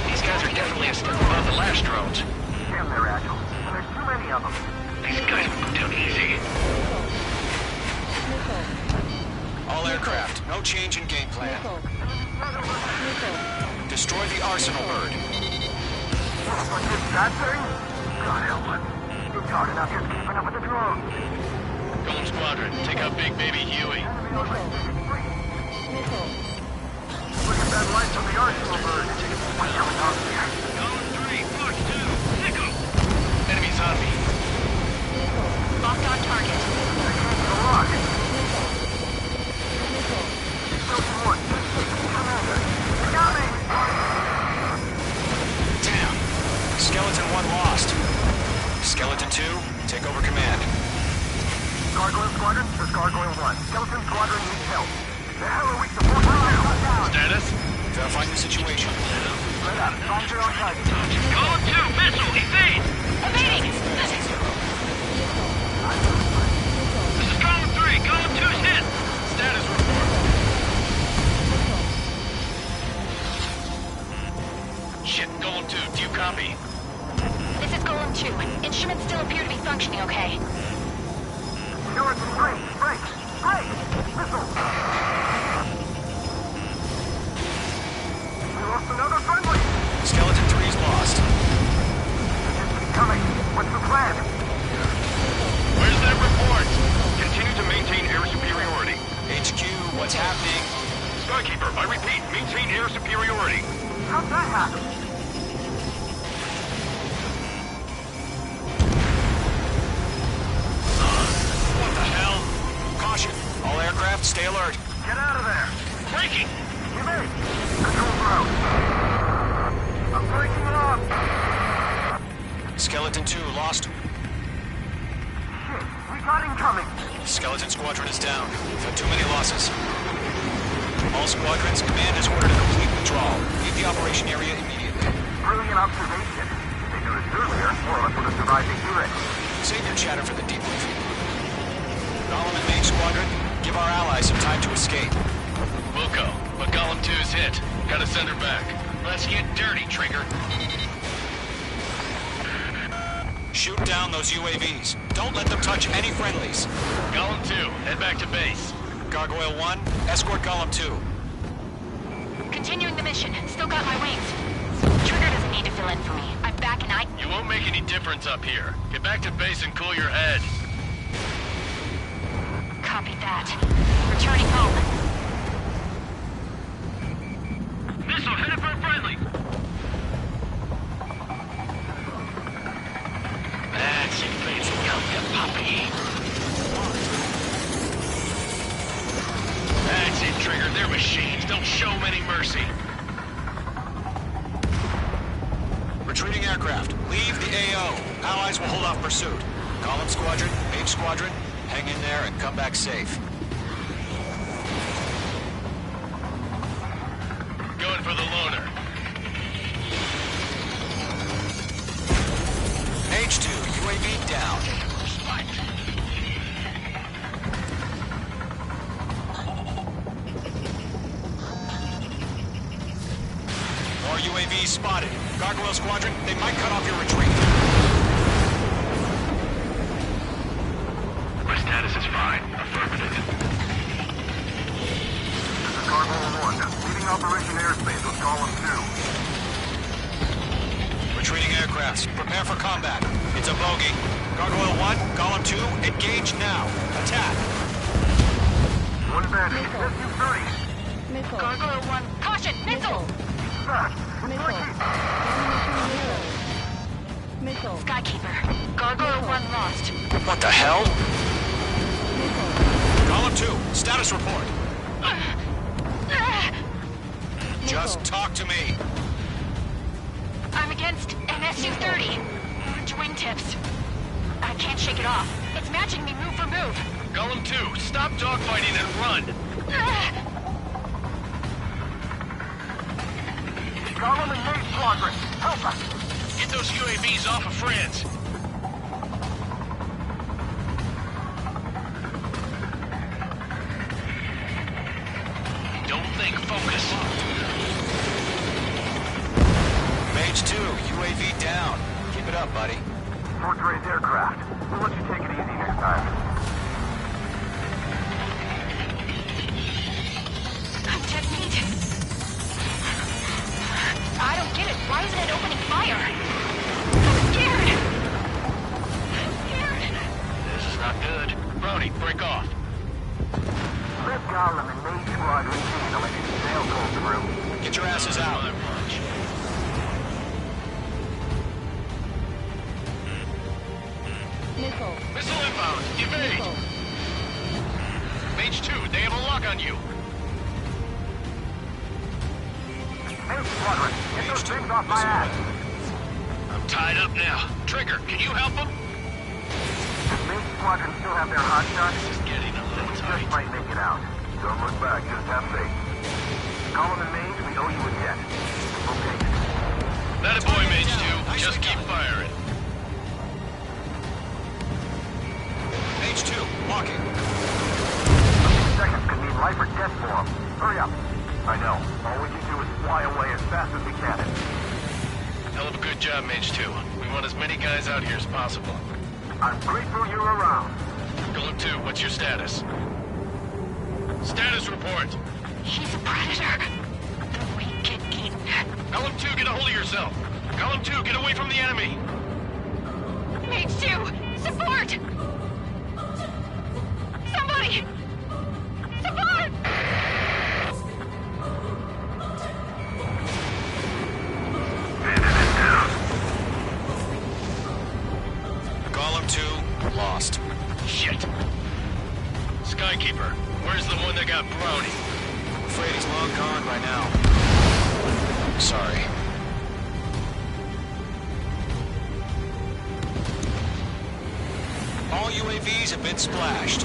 These guys are definitely a step above the last drones. Damn, they're agile. There's too many of them. These guys will go down easy. All aircraft, no change in game plan. Destroy the Arsenal bird. That thing? God help us. You're hard enough just keeping up with the drones. Golem Squadron, take out Big Baby Huey. Look at that light from the Arsenal bird. What's going on here? Golem 3, push 2, pick 'em! Enemies on me. Locked on target. The lock. Damn. Skeleton 1 lost. Skeleton 2, take over command. Gargoyle Squadron, this is Gargoyle 1. Skeleton Squadron needs help. The hell are we supposed to do? Status? Verifying the situation. Let up. Find your own target. Golem 2, missile, evade! Evading! This is Golem 3, Golem 2's hit! Status report. Shit, Golem 2, do you copy? This is Golem 2. Instruments still appear to be functioning okay. Skeleton, break! Break! Break! Missile! We lost another friendly! Skeleton 3's lost. Coming! What's the plan? Where's that report? Continue to maintain air superiority. HQ, what's happening? Skykeeper, I repeat, maintain air superiority. How'd that happen? What the hell? Caution. All aircraft, stay alert. Get out of there! Breaking! You made! Control ground! I'm breaking it off! Skeleton 2 lost. Shit! We got incoming! Skeleton Squadron is down. We've had too many losses. All squadrons, command has ordered a complete withdrawal. Leave the operation area immediately. Brilliant observation. If they knew this earlier, more of us would have survived the heat. Save your chatter for the debriefing. Golem and Mage Squadron, give our allies some time to escape. Wilco, but Golem 2's hit. Gotta send her back. Let's get dirty, Trigger. Shoot down those UAVs. Don't let them touch any friendlies. Golem 2, head back to base. Gargoyle 1, escort Golem 2. Continuing the mission. Still got my wings. Trigger doesn't need to fill in for me. I'm back and You won't make any difference up here. Get back to base and cool your head. Copy that. Returning home. Missile headed for a friendly. That's it, face young puppy. That's it, Trigger. They're machines. Don't show them any mercy. Retreating aircraft, leave the AO. Allies will hold off pursuit. Golem Squadron, Mage Squadron, hang in there and come back safe. Going for the loader. H2, UAV down. More UAVs spotted. Gargoyle Squadron, they might cut off your retreat. My status is fine. Affirmative. This is Gargoyle 1. Leaving Operation Airspace with Column 2. Retreating aircrafts. Prepare for combat. It's a bogey. Gargoyle 1, Column 2, engage now. Attack. One bandit. SU-30. Missile. Gargoyle 1, caution, missile! Missile. Skykeeper, Gargoyle 1 lost. What the hell? Column 2, status report. Just talk to me. I'm against an SU-30. Wingtips. I can't shake it off. It's matching me move for move. Golem 2, stop dogfighting and run! Column and Main Squadron, help us! Get those UAVs off of friends! Don't think, focus. Mage 2, UAV down. Keep it up, buddy. Fort Gray's aircraft. We'll let you take it easy next time. I'm dead meat. I don't get it. Why isn't it opening fire? I'm scared. This is not good. Brody, break off. Let Gollum and Main Squadron handle it. They'll go through. Get your asses out. Missile. Missile inbound! Evade! Missile. Mage 2, they have a lock on you! Main Squadron, get those things off my ass! I'm tied up now. Trigger, can you help them? Does Main Squadron still have their hot shots? This is getting a little Just tight. might make it out. Don't look back, just have faith. Gollum and Mage, we owe you a debt. Okay. That a boy, Mage 2. Just keep firing. Mage 2, walking. A few seconds could mean life or death for them. Hurry up. I know. All we can do is fly away as fast as we can. Hell of a good job, Mage 2. We want as many guys out here as possible. I'm grateful you're around. Golem 2, what's your status? Status report. He's a predator. We get eaten. Golem 2, get a hold of yourself. Golem 2, get away from the enemy. Mage 2, support! Somebody! Support! Golem 2, lost. Shit. Skykeeper, where's the one that got Brownie? I'm afraid he's long gone by now. Sorry. All UAVs have been splashed.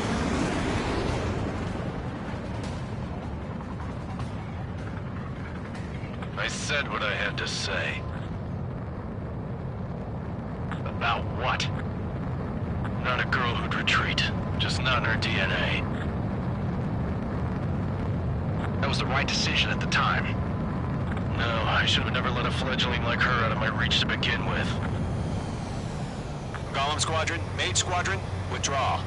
I said what I had to say. About what? Not a girl who'd retreat. Just not in her DNA. That was the right decision at the time. No, I should have never let a fledgling like her out of my reach to begin with. Golem Squadron, Mage Squadron, withdraw.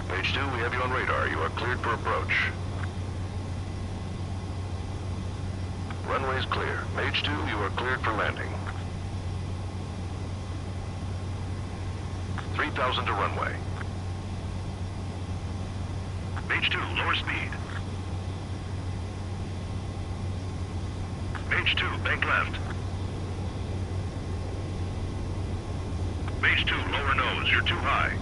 Page 2, we have you on radar. You are cleared for approach. Runway is clear. Mage 2, you are cleared for landing. 3,000 to runway. Mage 2, lower speed. Mage 2, bank left. Mage 2, lower nose. You're too high.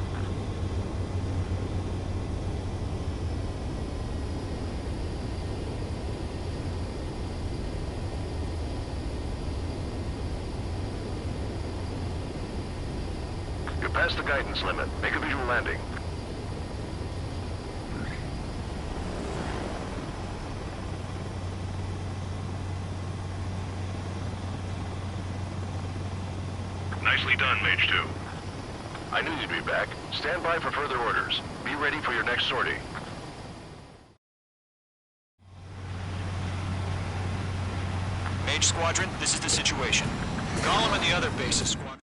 You're past the guidance limit. Make a visual landing. Nicely done, Mage 2. I knew you'd be back. Stand by for further orders. Be ready for your next sortie. Mage Squadron, this is the situation. Gollum and the other bases squadron.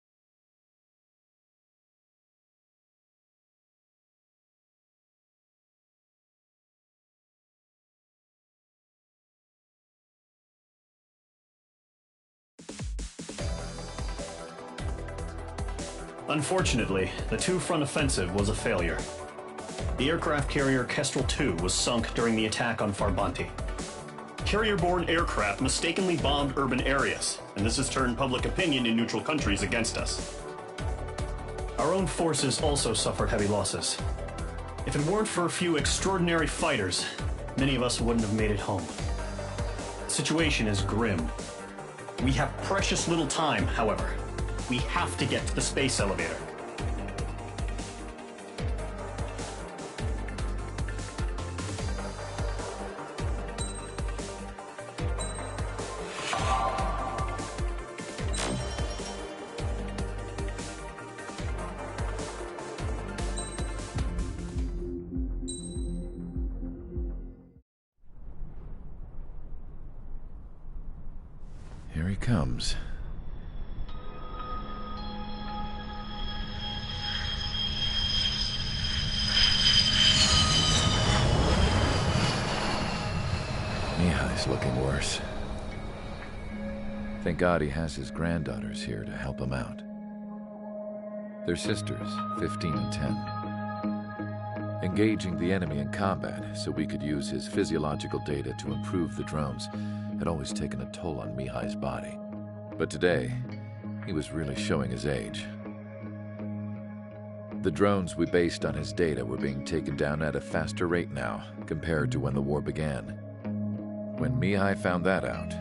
Unfortunately, the two-front offensive was a failure. The aircraft carrier Kestrel II was sunk during the attack on Farbanti. Carrier-borne aircraft mistakenly bombed urban areas, and this has turned public opinion in neutral countries against us. Our own forces also suffered heavy losses. If it weren't for a few extraordinary fighters, many of us wouldn't have made it home. The situation is grim. We have precious little time, however. We have to get to the space elevator. Here he comes. Mihai's looking worse. Thank God he has his granddaughters here to help him out. They're sisters, 15 and 10. Engaging the enemy in combat so we could use his physiological data to improve the drones had always taken a toll on Mihai's body. But today, he was really showing his age. The drones we based on his data were being taken down at a faster rate now compared to when the war began. When Mihai found that out,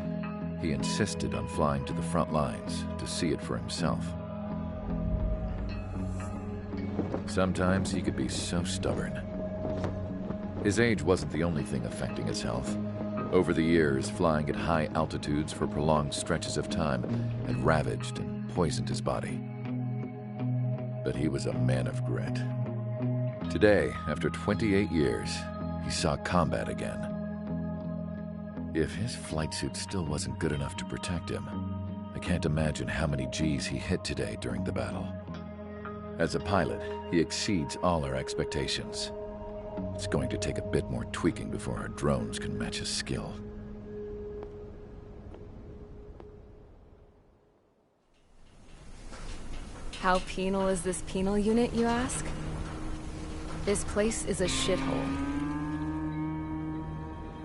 he insisted on flying to the front lines to see it for himself. Sometimes he could be so stubborn. His age wasn't the only thing affecting his health. Over the years, flying at high altitudes for prolonged stretches of time had ravaged and poisoned his body. But he was a man of grit. Today, after 28 years, he saw combat again. If his flight suit still wasn't good enough to protect him, I can't imagine how many G's he hit today during the battle. As a pilot, he exceeds all our expectations. It's going to take a bit more tweaking before our drones can match his skill. How penal is this penal unit, you ask? This place is a shithole.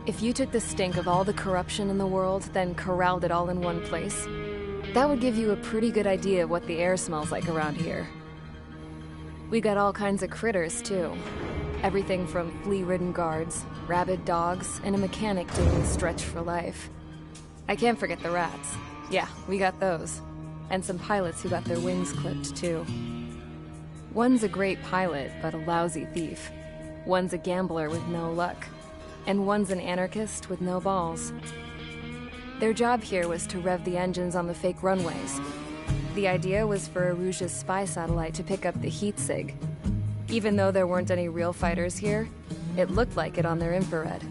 If you took the stink of all the corruption in the world, then corralled it all in one place, that would give you a pretty good idea of what the air smells like around here. We got all kinds of critters, too. Everything from flea-ridden guards, rabid dogs, and a mechanic doing stretch for life. I can't forget the rats. Yeah, we got those. And some pilots who got their wings clipped, too. One's a great pilot, but a lousy thief. One's a gambler with no luck. And one's an anarchist with no balls. Their job here was to rev the engines on the fake runways. The idea was for Erusia's spy satellite to pick up the heat sig. Even though there weren't any real fighters here, it looked like it on their infrared.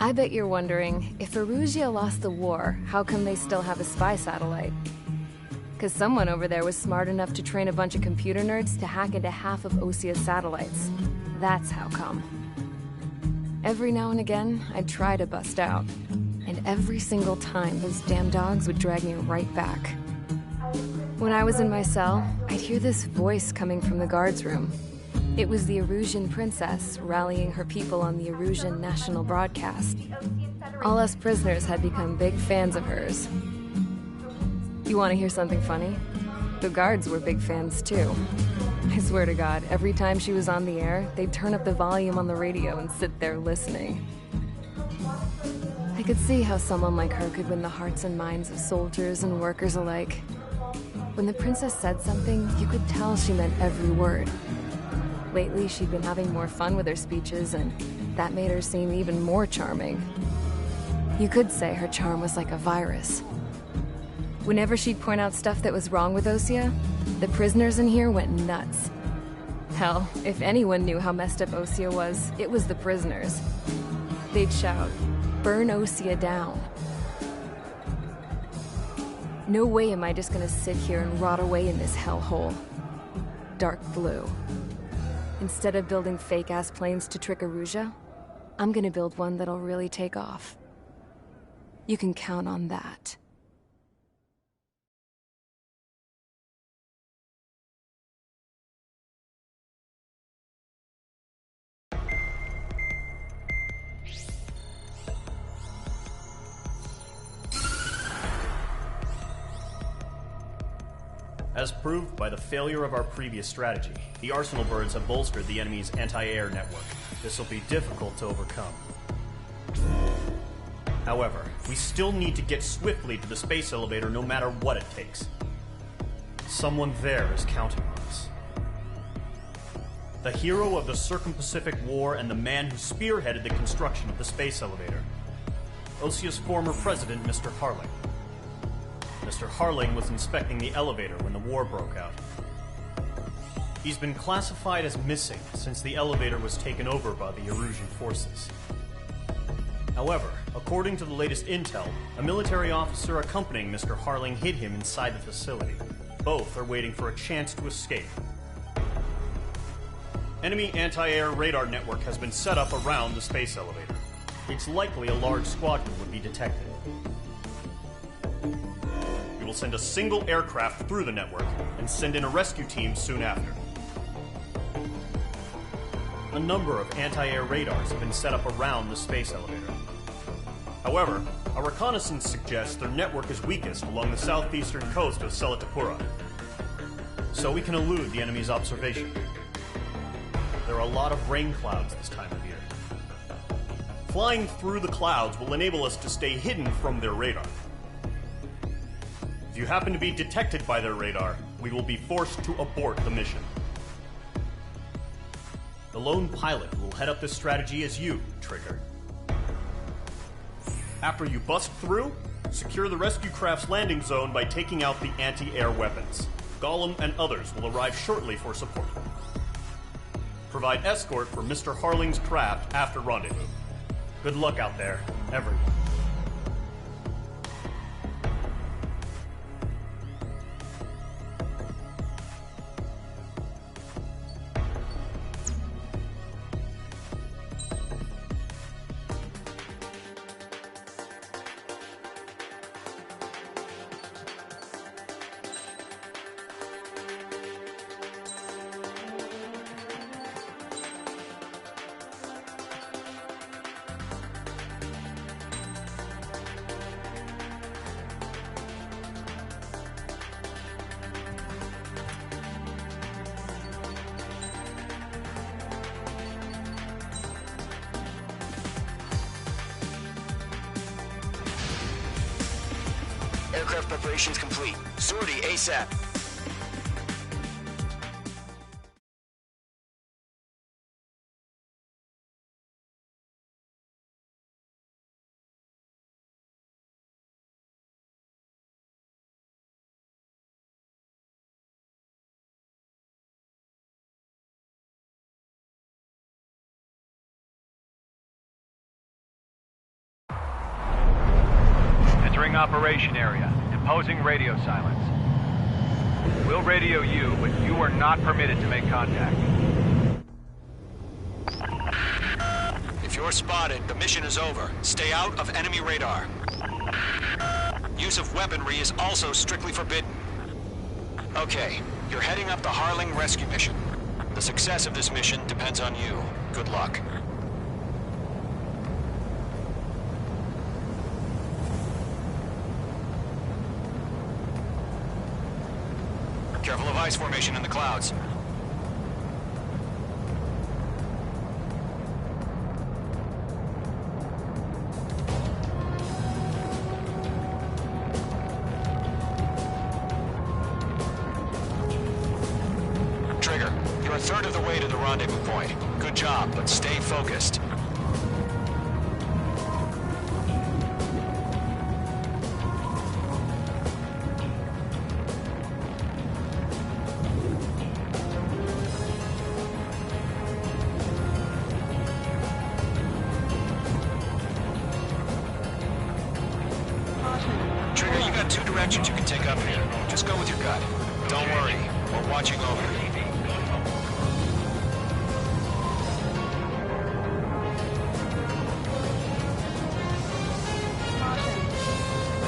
I bet you're wondering, if Erusia lost the war, how come they still have a spy satellite? Because someone over there was smart enough to train a bunch of computer nerds to hack into half of Osia's satellites. That's how come. Every now and again, I'd try to bust out. And every single time, those damn dogs would drag me right back. When I was in my cell, I'd hear this voice coming from the guards room. It was the Erusian princess rallying her people on the Erusian national broadcast. All us prisoners had become big fans of hers. You want to hear something funny? The guards were big fans too. I swear to God, every time she was on the air, they'd turn up the volume on the radio and sit there listening. I could see how someone like her could win the hearts and minds of soldiers and workers alike. When the princess said something, you could tell she meant every word. Lately, she'd been having more fun with her speeches, and that made her seem even more charming. You could say her charm was like a virus. Whenever she'd point out stuff that was wrong with Osea, the prisoners in here went nuts. Hell, if anyone knew how messed up Osea was, it was the prisoners. They'd shout, "Burn Osea down." No way am I just gonna sit here and rot away in this hellhole. Dark blue. Instead of building fake-ass planes to trick Erusea, I'm gonna build one that'll really take off. You can count on that. As proved by the failure of our previous strategy, the Arsenal birds have bolstered the enemy's anti-air network. This will be difficult to overcome. However, we still need to get swiftly to the space elevator no matter what it takes. Someone there is counting on us. The hero of the Circum-Pacific War and the man who spearheaded the construction of the space elevator. Osea's former president, Mr. Harling. Mr. Harling was inspecting the elevator when the war broke out. He's been classified as missing since the elevator was taken over by the Erusian forces. However, according to the latest intel, a military officer accompanying Mr. Harling hid him inside the facility. Both are waiting for a chance to escape. Enemy anti-air radar network has been set up around the space elevator. It's likely a large squadron would be detected. We will send a single aircraft through the network and send in a rescue team soon after. A number of anti-air radars have been set up around the space elevator. However, our reconnaissance suggests their network is weakest along the southeastern coast of Selatapura, so we can elude the enemy's observation. There are a lot of rain clouds this time of year. Flying through the clouds will enable us to stay hidden from their radar. If you happen to be detected by their radar, we will be forced to abort the mission. The lone pilot who will head up this strategy is you, Trigger. After you bust through, secure the rescue craft's landing zone by taking out the anti-air weapons. Gollum and others will arrive shortly for support. Provide escort for Mr. Harling's craft after rendezvous. Good luck out there, everyone. Aircraft preparations complete. Sortie ASAP. Entering operation area. Imposing radio silence. We'll radio you, but you are not permitted to make contact. If you're spotted, the mission is over. Stay out of enemy radar. Use of weaponry is also strictly forbidden. Okay, you're heading up the Harling rescue mission. The success of this mission depends on you. Good luck. Careful of ice formation in the clouds. Trigger, you're a third of the way to the rendezvous point. Good job, but stay focused. go with your gut. Don't worry, we're watching over.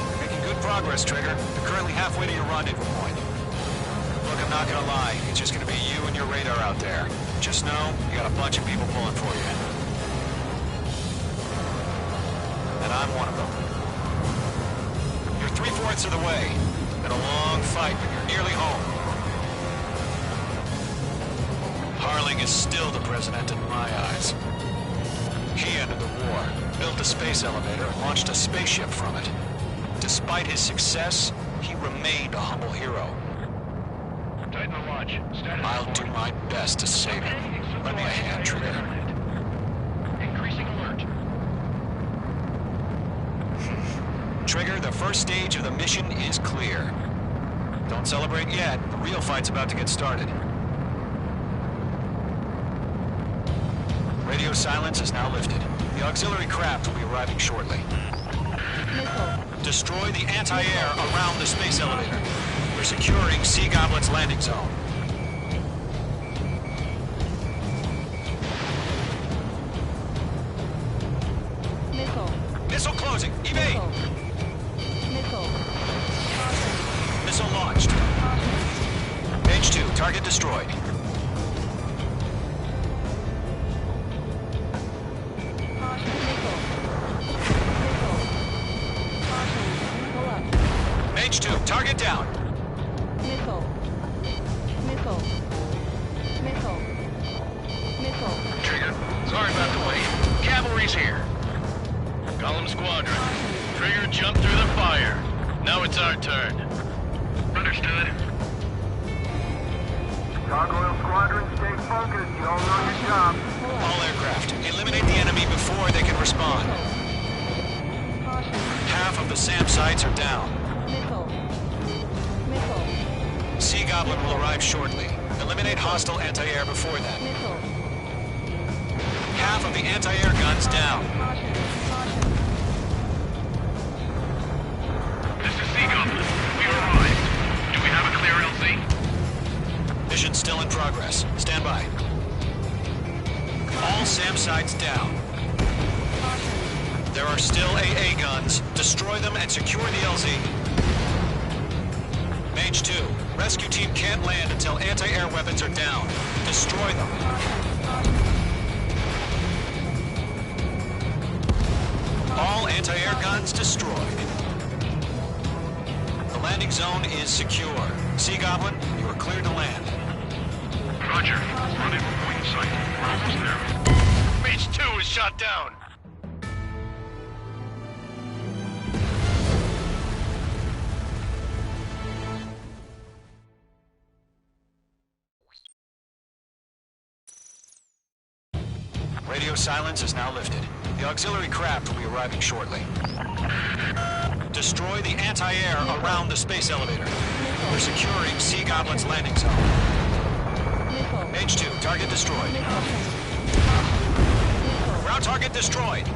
You're making good progress, Trigger. You're currently halfway to your rendezvous point. Look, I'm not gonna lie. It's just gonna be you and your radar out there. Just know, you got a bunch of people pulling for you. And I'm one of them. You're 3/4 of the way. Been a long fight, but you're nearly home. Harling is still the president in my eyes. He ended the war, built a space elevator, and launched a spaceship from it. Despite his success, he remained a humble hero. Tighten the watch. I'll do my best to save him. Lend me a hand, Trigger. Increasing alert. Trigger, the first stage of the mission is clear. Don't celebrate yet. The real fight's about to get started. Radio silence is now lifted. The auxiliary craft will be arriving shortly. Destroy the anti-air around the space elevator. We're securing Sea Goblin's landing zone. Missile closing. Evade! Missile launched. Page 2, target destroyed. Page 2, target down. Trigger, sorry about the wait. Cavalry's here. Golem Squadron. Trigger jumped through the fire. Now it's our turn. Understood. Gargoyle Squadron, stay focused. You all know your job. All aircraft, eliminate the enemy before they can respond. Half of the SAM sites are down. Sea Goblin will arrive shortly. Eliminate hostile anti-air before that. Half of the anti-air guns down. This is Sea Goblin. We arrived. Do we have a clear LZ? Mission still in progress. Stand by. All SAM sites down. There are still AA guns. Destroy them and secure the LZ. Mage 2, rescue team can't land until anti-air weapons are down. Destroy them. All anti-air guns destroyed. The landing zone is secure. Sea Goblin, you are cleared to land. Roger. Rendezvous point in sight. We're almost there. Mage 2 is shot down. Radio silence is now lifted. The auxiliary craft will be arriving shortly. Destroy the anti-air around the space elevator. We're securing Sea Goblin's landing zone. Mage 2, target destroyed. Ground target destroyed.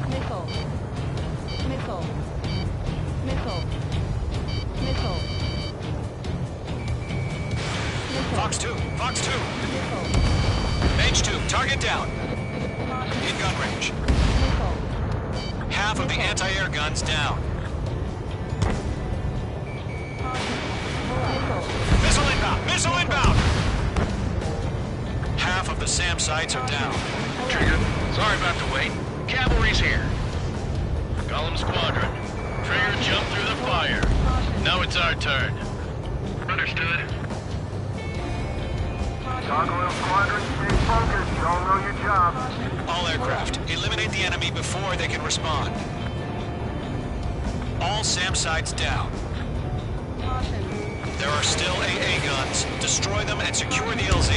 Fox 2, Fox 2. Mage 2, target down. In gun range. Half of the anti-air guns down. Missile inbound! Missile inbound! Half of the SAM sites are down. Trigger, sorry about the wait. Cavalry's here. Golem Squadron. Trigger jumped through the fire. Now it's our turn. Understood. Gargoyle Squadron, stay focused. You all know your job. All aircraft, eliminate the enemy before they can respond. All SAM sites down. There are still AA guns. Destroy them and secure the LZ.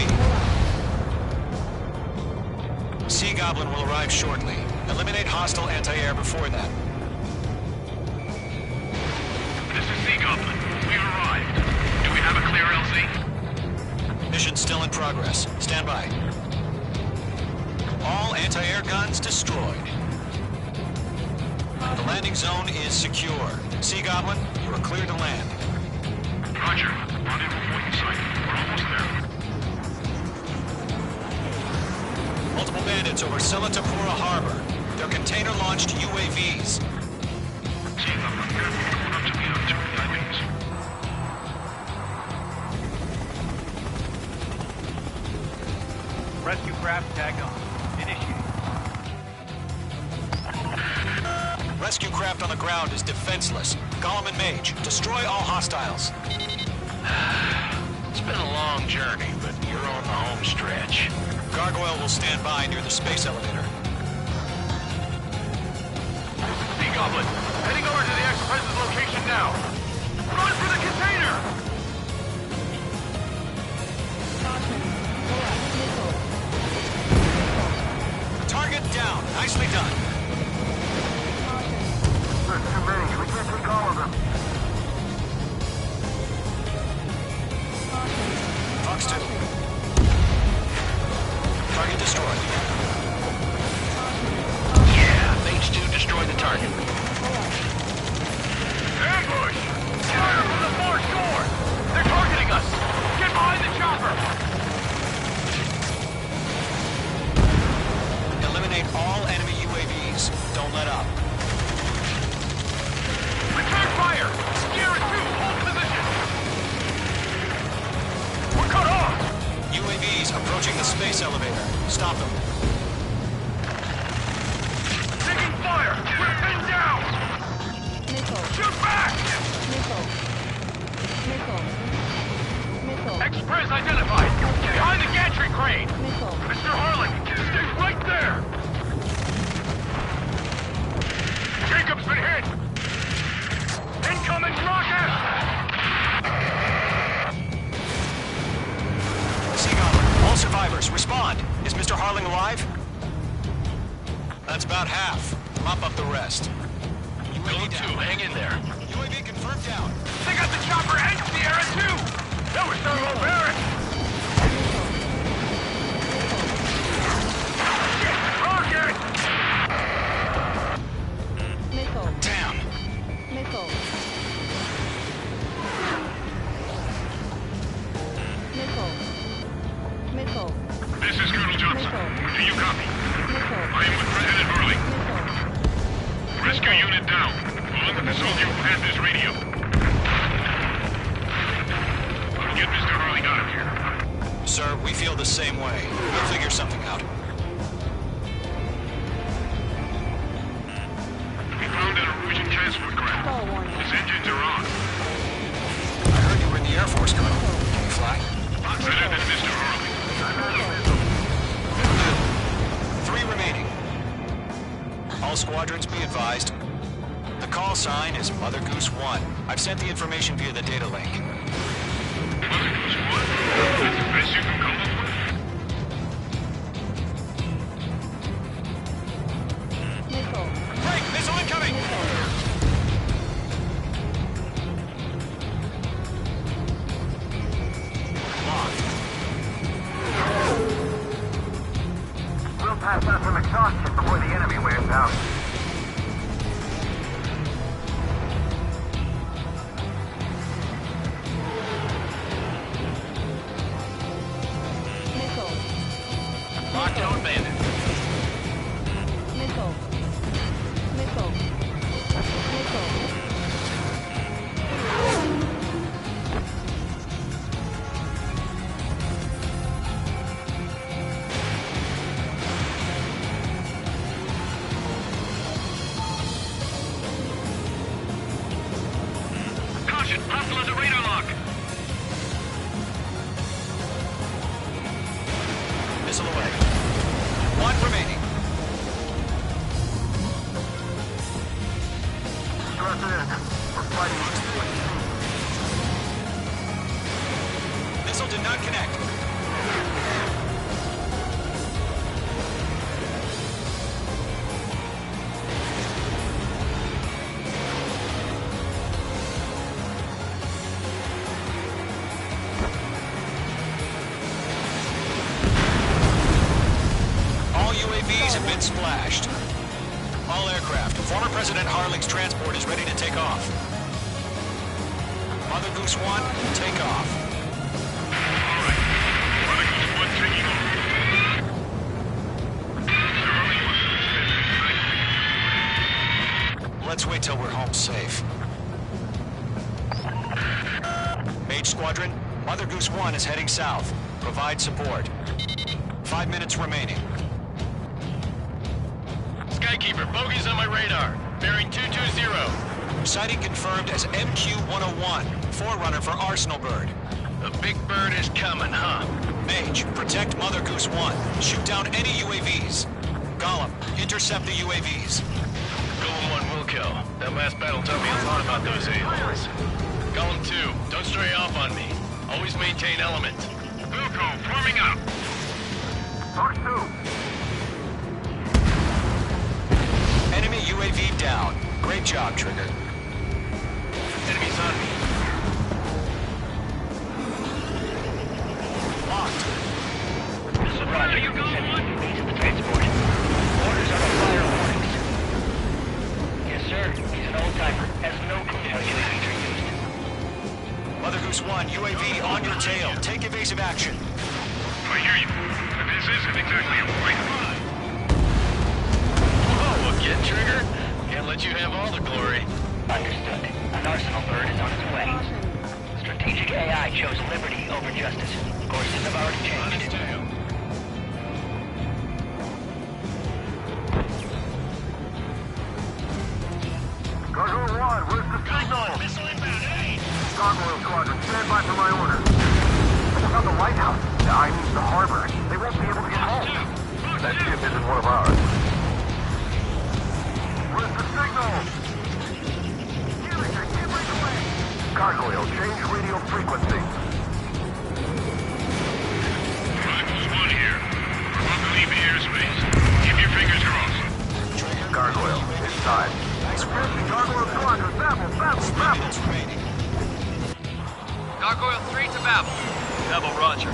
Sea Goblin will arrive shortly. Eliminate hostile anti-air before that. This is Sea Goblin. We arrived. Do we have a clear LZ? Mission still in progress. Stand by. All anti-air guns destroyed. The landing zone is secure. Sea Goblin, you are cleared to land. Roger. Rendezvous waiting site. We're almost there. Multiple bandits over Selatapura Harbor. They're container-launched UAVs. Team up. We're going up to meet up 2 VIPs. Rescue craft tagged on. Initiate. Rescue craft on the ground is defenseless. Gollum and Mage, destroy all hostiles. It's been a long journey, but you're on the home stretch. Gargoyle will stand by near the space elevator. Sea Goblin, heading over to the Express's location now. Run for the container! Target down. Nicely done. There's too many. We can't take all of them. Fox 2. Target destroyed. Yeah, Mage 2 destroyed the target. Ambush! Fire from the far shore! They're targeting us! Get behind the chopper! Eliminate all enemy UAVs. Don't let up. Return fire! Sierra 2, hold position! We're cut off! UAVs approaching the space elevator. Stop them. Taking fire! We're pinned down! Shoot back! Express identified! Behind the gantry crane! Mr. Harlan, stay right there! Jacob's been hit! Incoming rocket! Sea Goblin, all survivors, respond. Is Mr. Harling alive? That's about half. Mop up the rest. Go to, hang in there. UAV confirmed down. They got the chopper and Sierra too! That was Thermal Barrett! Target! Damn. This is Colonel Johnson. Do you copy? I am with President Harling. Rescue unit down. We'll look at the soldier who had this radio. I'll get Mr. Harling out of here. Sir, we feel the same way. We'll figure something out. We found an Erusian transport craft. His engines are on. I heard you were in the Air Force, Colonel. Can you fly? Better than Mr. Harling. 3 remaining. All squadrons be advised. The call sign is Mother Goose 1. I've sent the information via the data link. Mother Goose 1? That's the best you can come up with? Break! Missile incoming! We'll pass out some exhaustion before the enemy wears out. Locked on bandit. Caution! Hostile under radar lock! Missile away. 1 remaining. Stress in. We're fighting with Missile did not connect. All UAVs have been splashed. All aircraft. Former President Harling's transport is ready to take off. Mother Goose 1, take off. Alright. Mother Goose 1 taking off. Let's wait till we're home safe. Mage Squadron, Mother Goose 1 is heading south. Provide support. 5 minutes remaining. Skykeeper, bogeys on my radar. Bearing 220. Sighting confirmed as MQ-101, forerunner for Arsenal Bird. The big bird is coming, huh? Mage, protect Mother Goose 1. Shoot down any UAVs. Gollum, intercept the UAVs. Golem 1 will kill. That last battle taught me a lot about those aliens. Golem 2, don't stray off on me. Always maintain element. Wilco, forming up. Talk 2. Enemy UAV down. Great job, Trigger. Enemies on me. Locked. Roger, you Golem 1? To the transport. Orders are to fire warnings. Yes, sir. He's an old-timer. Has no clue how UAVs are used. Mother Goose 1, UAV on your tail. Take evasive action. I hear you. But this isn't exactly a fight. Whoa, again, Trigger? Can't let you have all the glory. Understood. An Arsenal Bird is on its way. Strategic AI chose liberty over justice. Courses have already changed. Gargoyle 1, where's the signal? Missile inbound, hey! Gargoyle Squadron, stand by for my orders. What about the lighthouse? I mean the harbor. They won't be able to get home. That ship isn't one of ours. Where's the signal? I can't break away. Gargoyle, change radio frequency. Chronicles 1 here. We're about to leave the airspace. Keep your fingers crossed. Gargoyle, inside. Gargoyle Squadron, Babel. Gargoyle 3 to Babel. Babel, roger.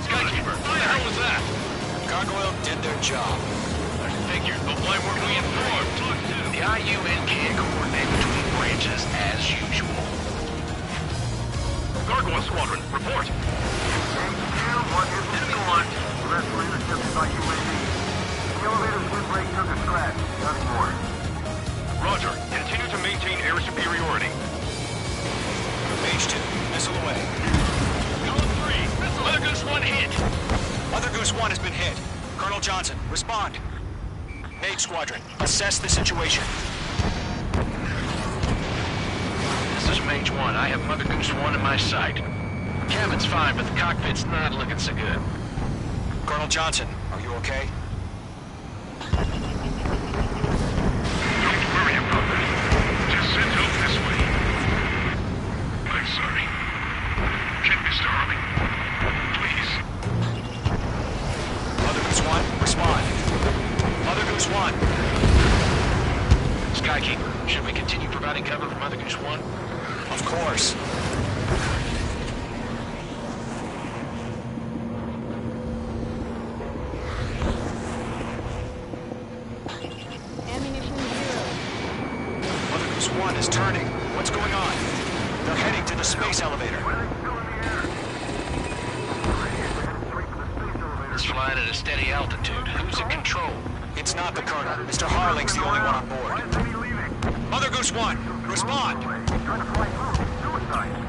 Skykeeper, what the hell was that? Gargoyle did their job. I figured, but why weren't we informed? The IUN can't coordinate between branches as usual. Gargoyle Squadron, report. What is the score? The rest were intercepted by UAV. The elevator's wind break took a scratch. Nothing more. Roger. Continue to maintain air superiority. Mage 2, missile away. Golem 3, missile. Mother Goose 1 hit. Mother Goose 1 has been hit. Colonel Johnson, respond. Mage Squadron, assess the situation. This is Mage 1. I have Mother Goose 1 in my sight. Cabin's fine, but the cockpit's not looking so good. Colonel Johnson, are you okay? Don't worry about that. Just send help this way. I'm sorry. Get Mr. Harling. Please. Mother Goose 1, respond. Mother Goose 1. Skykeeper, should we continue providing cover for Mother Goose 1? Of course. Ammunition 0. Mother Goose 1 is turning. What's going on? They're heading to the space elevator. It's flying at a steady altitude. Who's in control? It's not the Colonel. Mr. Harling's the only one on board. Mother Goose 1, respond.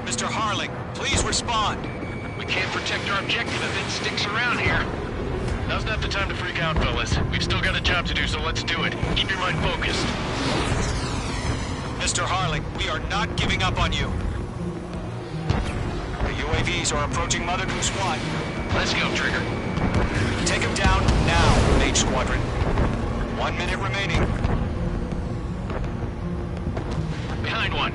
Mr. Harling, please respond. We can't protect our objective if it sticks around here. Now's not the time to freak out, fellas. We've still got a job to do, so let's do it. Keep your mind focused. Mr. Harling, we are not giving up on you. The UAVs are approaching Mother Goose 1. Let's go, Trigger. Take him down now, Mage Squadron. 1 minute remaining. Behind one.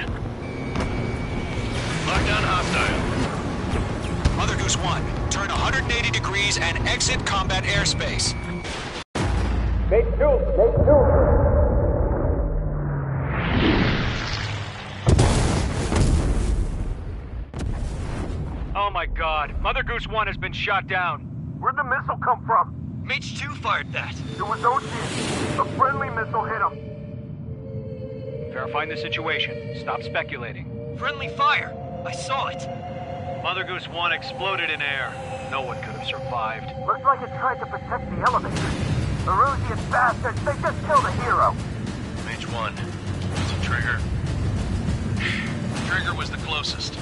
Lockdown hostile. Mother Goose 1, turn 180 degrees and exit combat airspace. Oh my god, Mother Goose 1 has been shot down. Where'd the missile come from? Mage 2 fired that. It was Ocean. A friendly missile hit him. Verifying the situation. Stop speculating. Friendly fire. I saw it. Mother Goose 1 exploded in air. No one could have survived. Looks like it tried to protect the elevator. Erusian bastards, they just killed a hero. Mage 1. Was it Trigger? Trigger was the closest.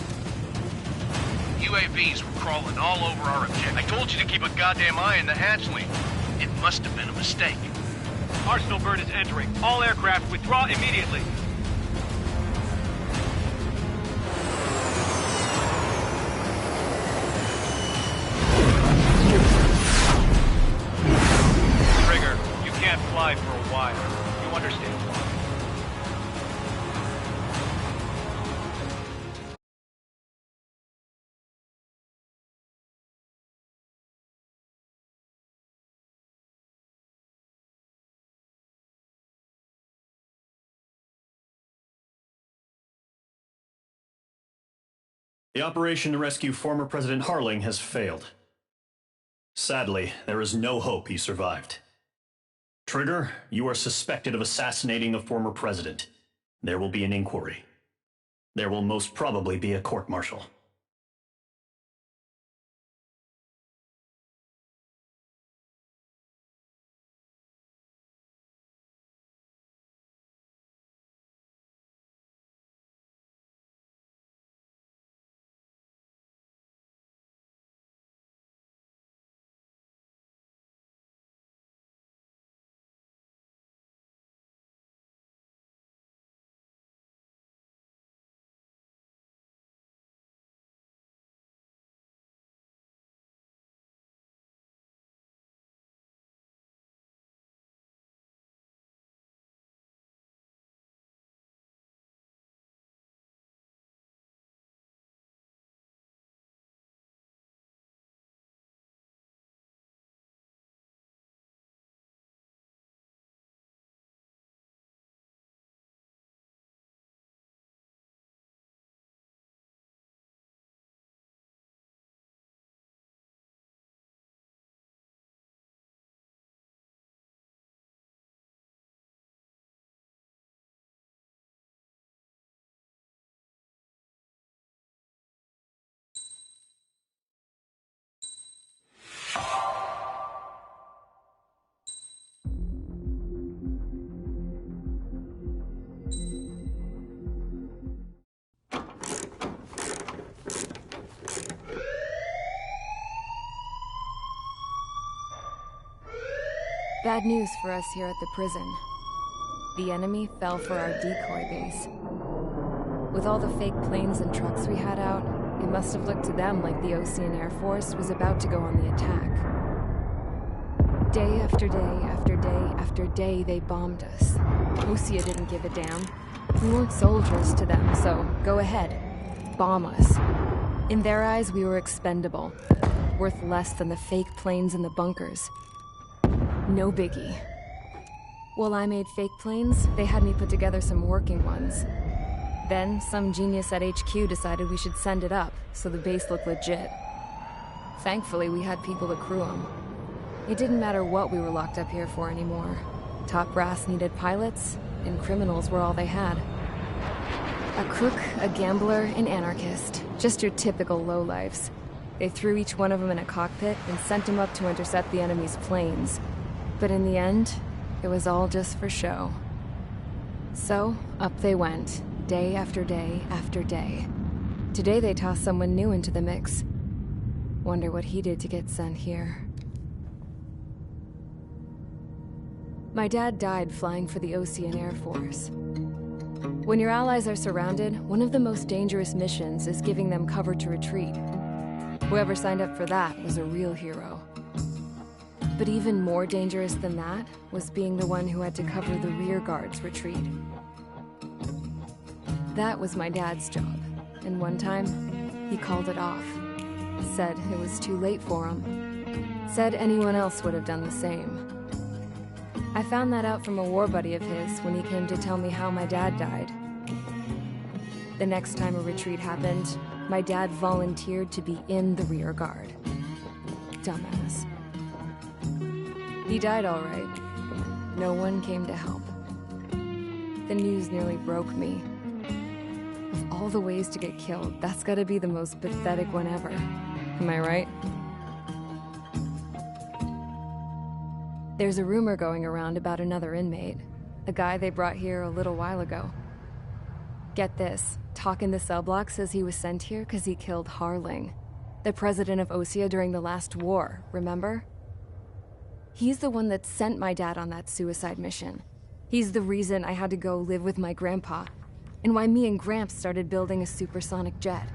UAVs were crawling all over our objective. I told you to keep a goddamn eye on the hatchling. It must have been a mistake. Arsenal bird is entering. All aircraft withdraw immediately. Trigger, you can't fly for a while. You understand why. The operation to rescue former President Harling has failed. Sadly, there is no hope he survived. Trigger, you are suspected of assassinating a former president. There will be an inquiry. There will most probably be a court-martial. Bad news for us here at the prison. The enemy fell for our decoy base. With all the fake planes and trucks we had out, it must have looked to them like the Osean Air Force was about to go on the attack. Day after day after day after day, they bombed us. Osea didn't give a damn. We weren't soldiers to them, so go ahead. Bomb us. In their eyes, we were expendable. Worth less than the fake planes in the bunkers. No biggie. While I made fake planes, they had me put together some working ones. Then, some genius at HQ decided we should send it up, so the base looked legit. Thankfully, we had people to crew them. It didn't matter what we were locked up here for anymore. Top brass needed pilots, and criminals were all they had. A crook, a gambler, an anarchist. Just your typical lowlifes. They threw each one of them in a cockpit and sent them up to intercept the enemy's planes. But in the end, it was all just for show. So, up they went, day after day after day. Today they tossed someone new into the mix. Wonder what he did to get sent here. My dad died flying for the Osean Air Force. When your allies are surrounded, one of the most dangerous missions is giving them cover to retreat. Whoever signed up for that was a real hero. But even more dangerous than that was being the one who had to cover the rear guard's retreat. That was my dad's job, and one time, he called it off. Said it was too late for him. Said anyone else would have done the same. I found that out from a war buddy of his when he came to tell me how my dad died. The next time a retreat happened, my dad volunteered to be in the rear guard. Dumbass. He died all right. No one came to help. The news nearly broke me. Of all the ways to get killed, that's gotta be the most pathetic one ever. Am I right? There's a rumor going around about another inmate. A guy they brought here a little while ago. Get this, talk in the cell block says he was sent here because he killed Harling, the president of Osea during the last war, remember? He's the one that sent my dad on that suicide mission. He's the reason I had to go live with my grandpa, and why me and Gramps started building a supersonic jet.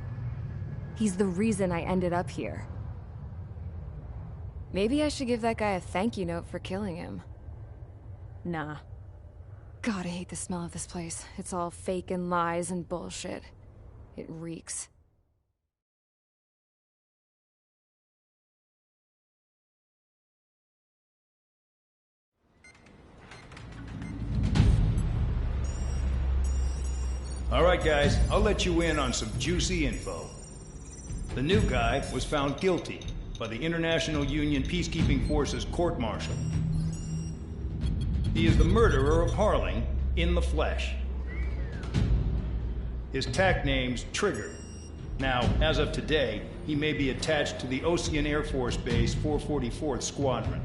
He's the reason I ended up here. Maybe I should give that guy a thank you note for killing him. Nah. God, I hate the smell of this place. It's all fake and lies and bullshit. It reeks. All right, guys, I'll let you in on some juicy info. The new guy was found guilty by the International Union Peacekeeping Forces court-martial. He is the murderer of Harling in the flesh. His TAC name's Trigger. Now, as of today, he may be attached to the Osean Air Force Base 444th Squadron.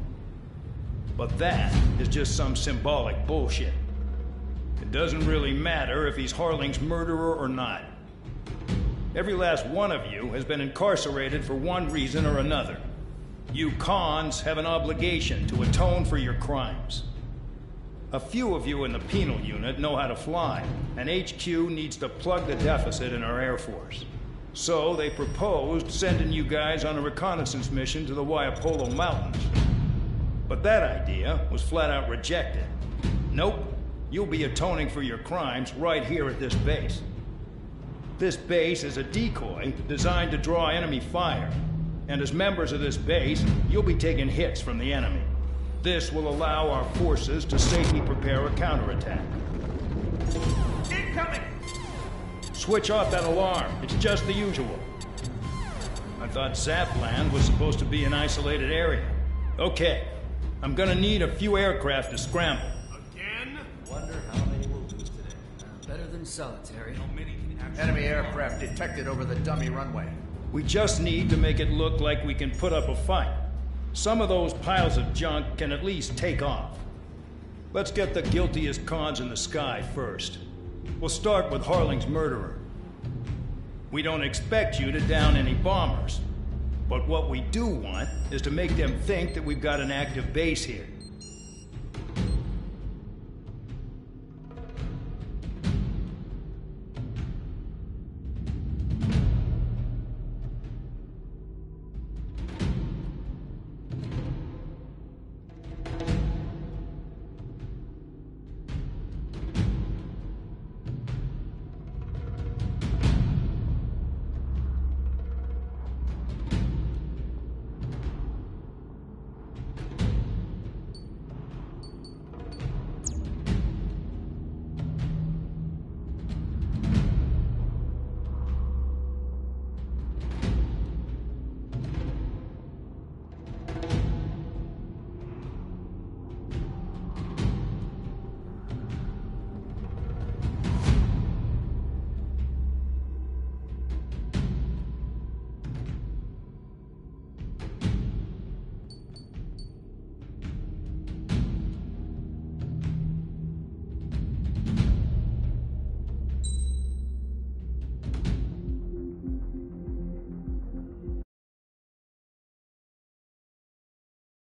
But that is just some symbolic bullshit. It doesn't really matter if he's Harling's murderer or not. Every last one of you has been incarcerated for one reason or another. You cons have an obligation to atone for your crimes. A few of you in the penal unit know how to fly, and HQ needs to plug the deficit in our Air Force. So they proposed sending you guys on a reconnaissance mission to the Waiapolo Mountains. But that idea was flat out rejected. Nope. You'll be atoning for your crimes right here at this base. This base is a decoy designed to draw enemy fire. And as members of this base, you'll be taking hits from the enemy. This will allow our forces to safely prepare a counterattack. Incoming! Switch off that alarm. It's just the usual. I thought Zapland was supposed to be an isolated area. Okay. I'm gonna need a few aircraft to scramble. Wonder how many we'll lose today. Better than solitary. Enemy aircraft detected over the dummy runway. We just need to make it look like we can put up a fight. Some of those piles of junk can at least take off. Let's get the guiltiest cons in the sky first. We'll start with Harling's murderer. We don't expect you to down any bombers. But what we do want is to make them think that we've got an active base here.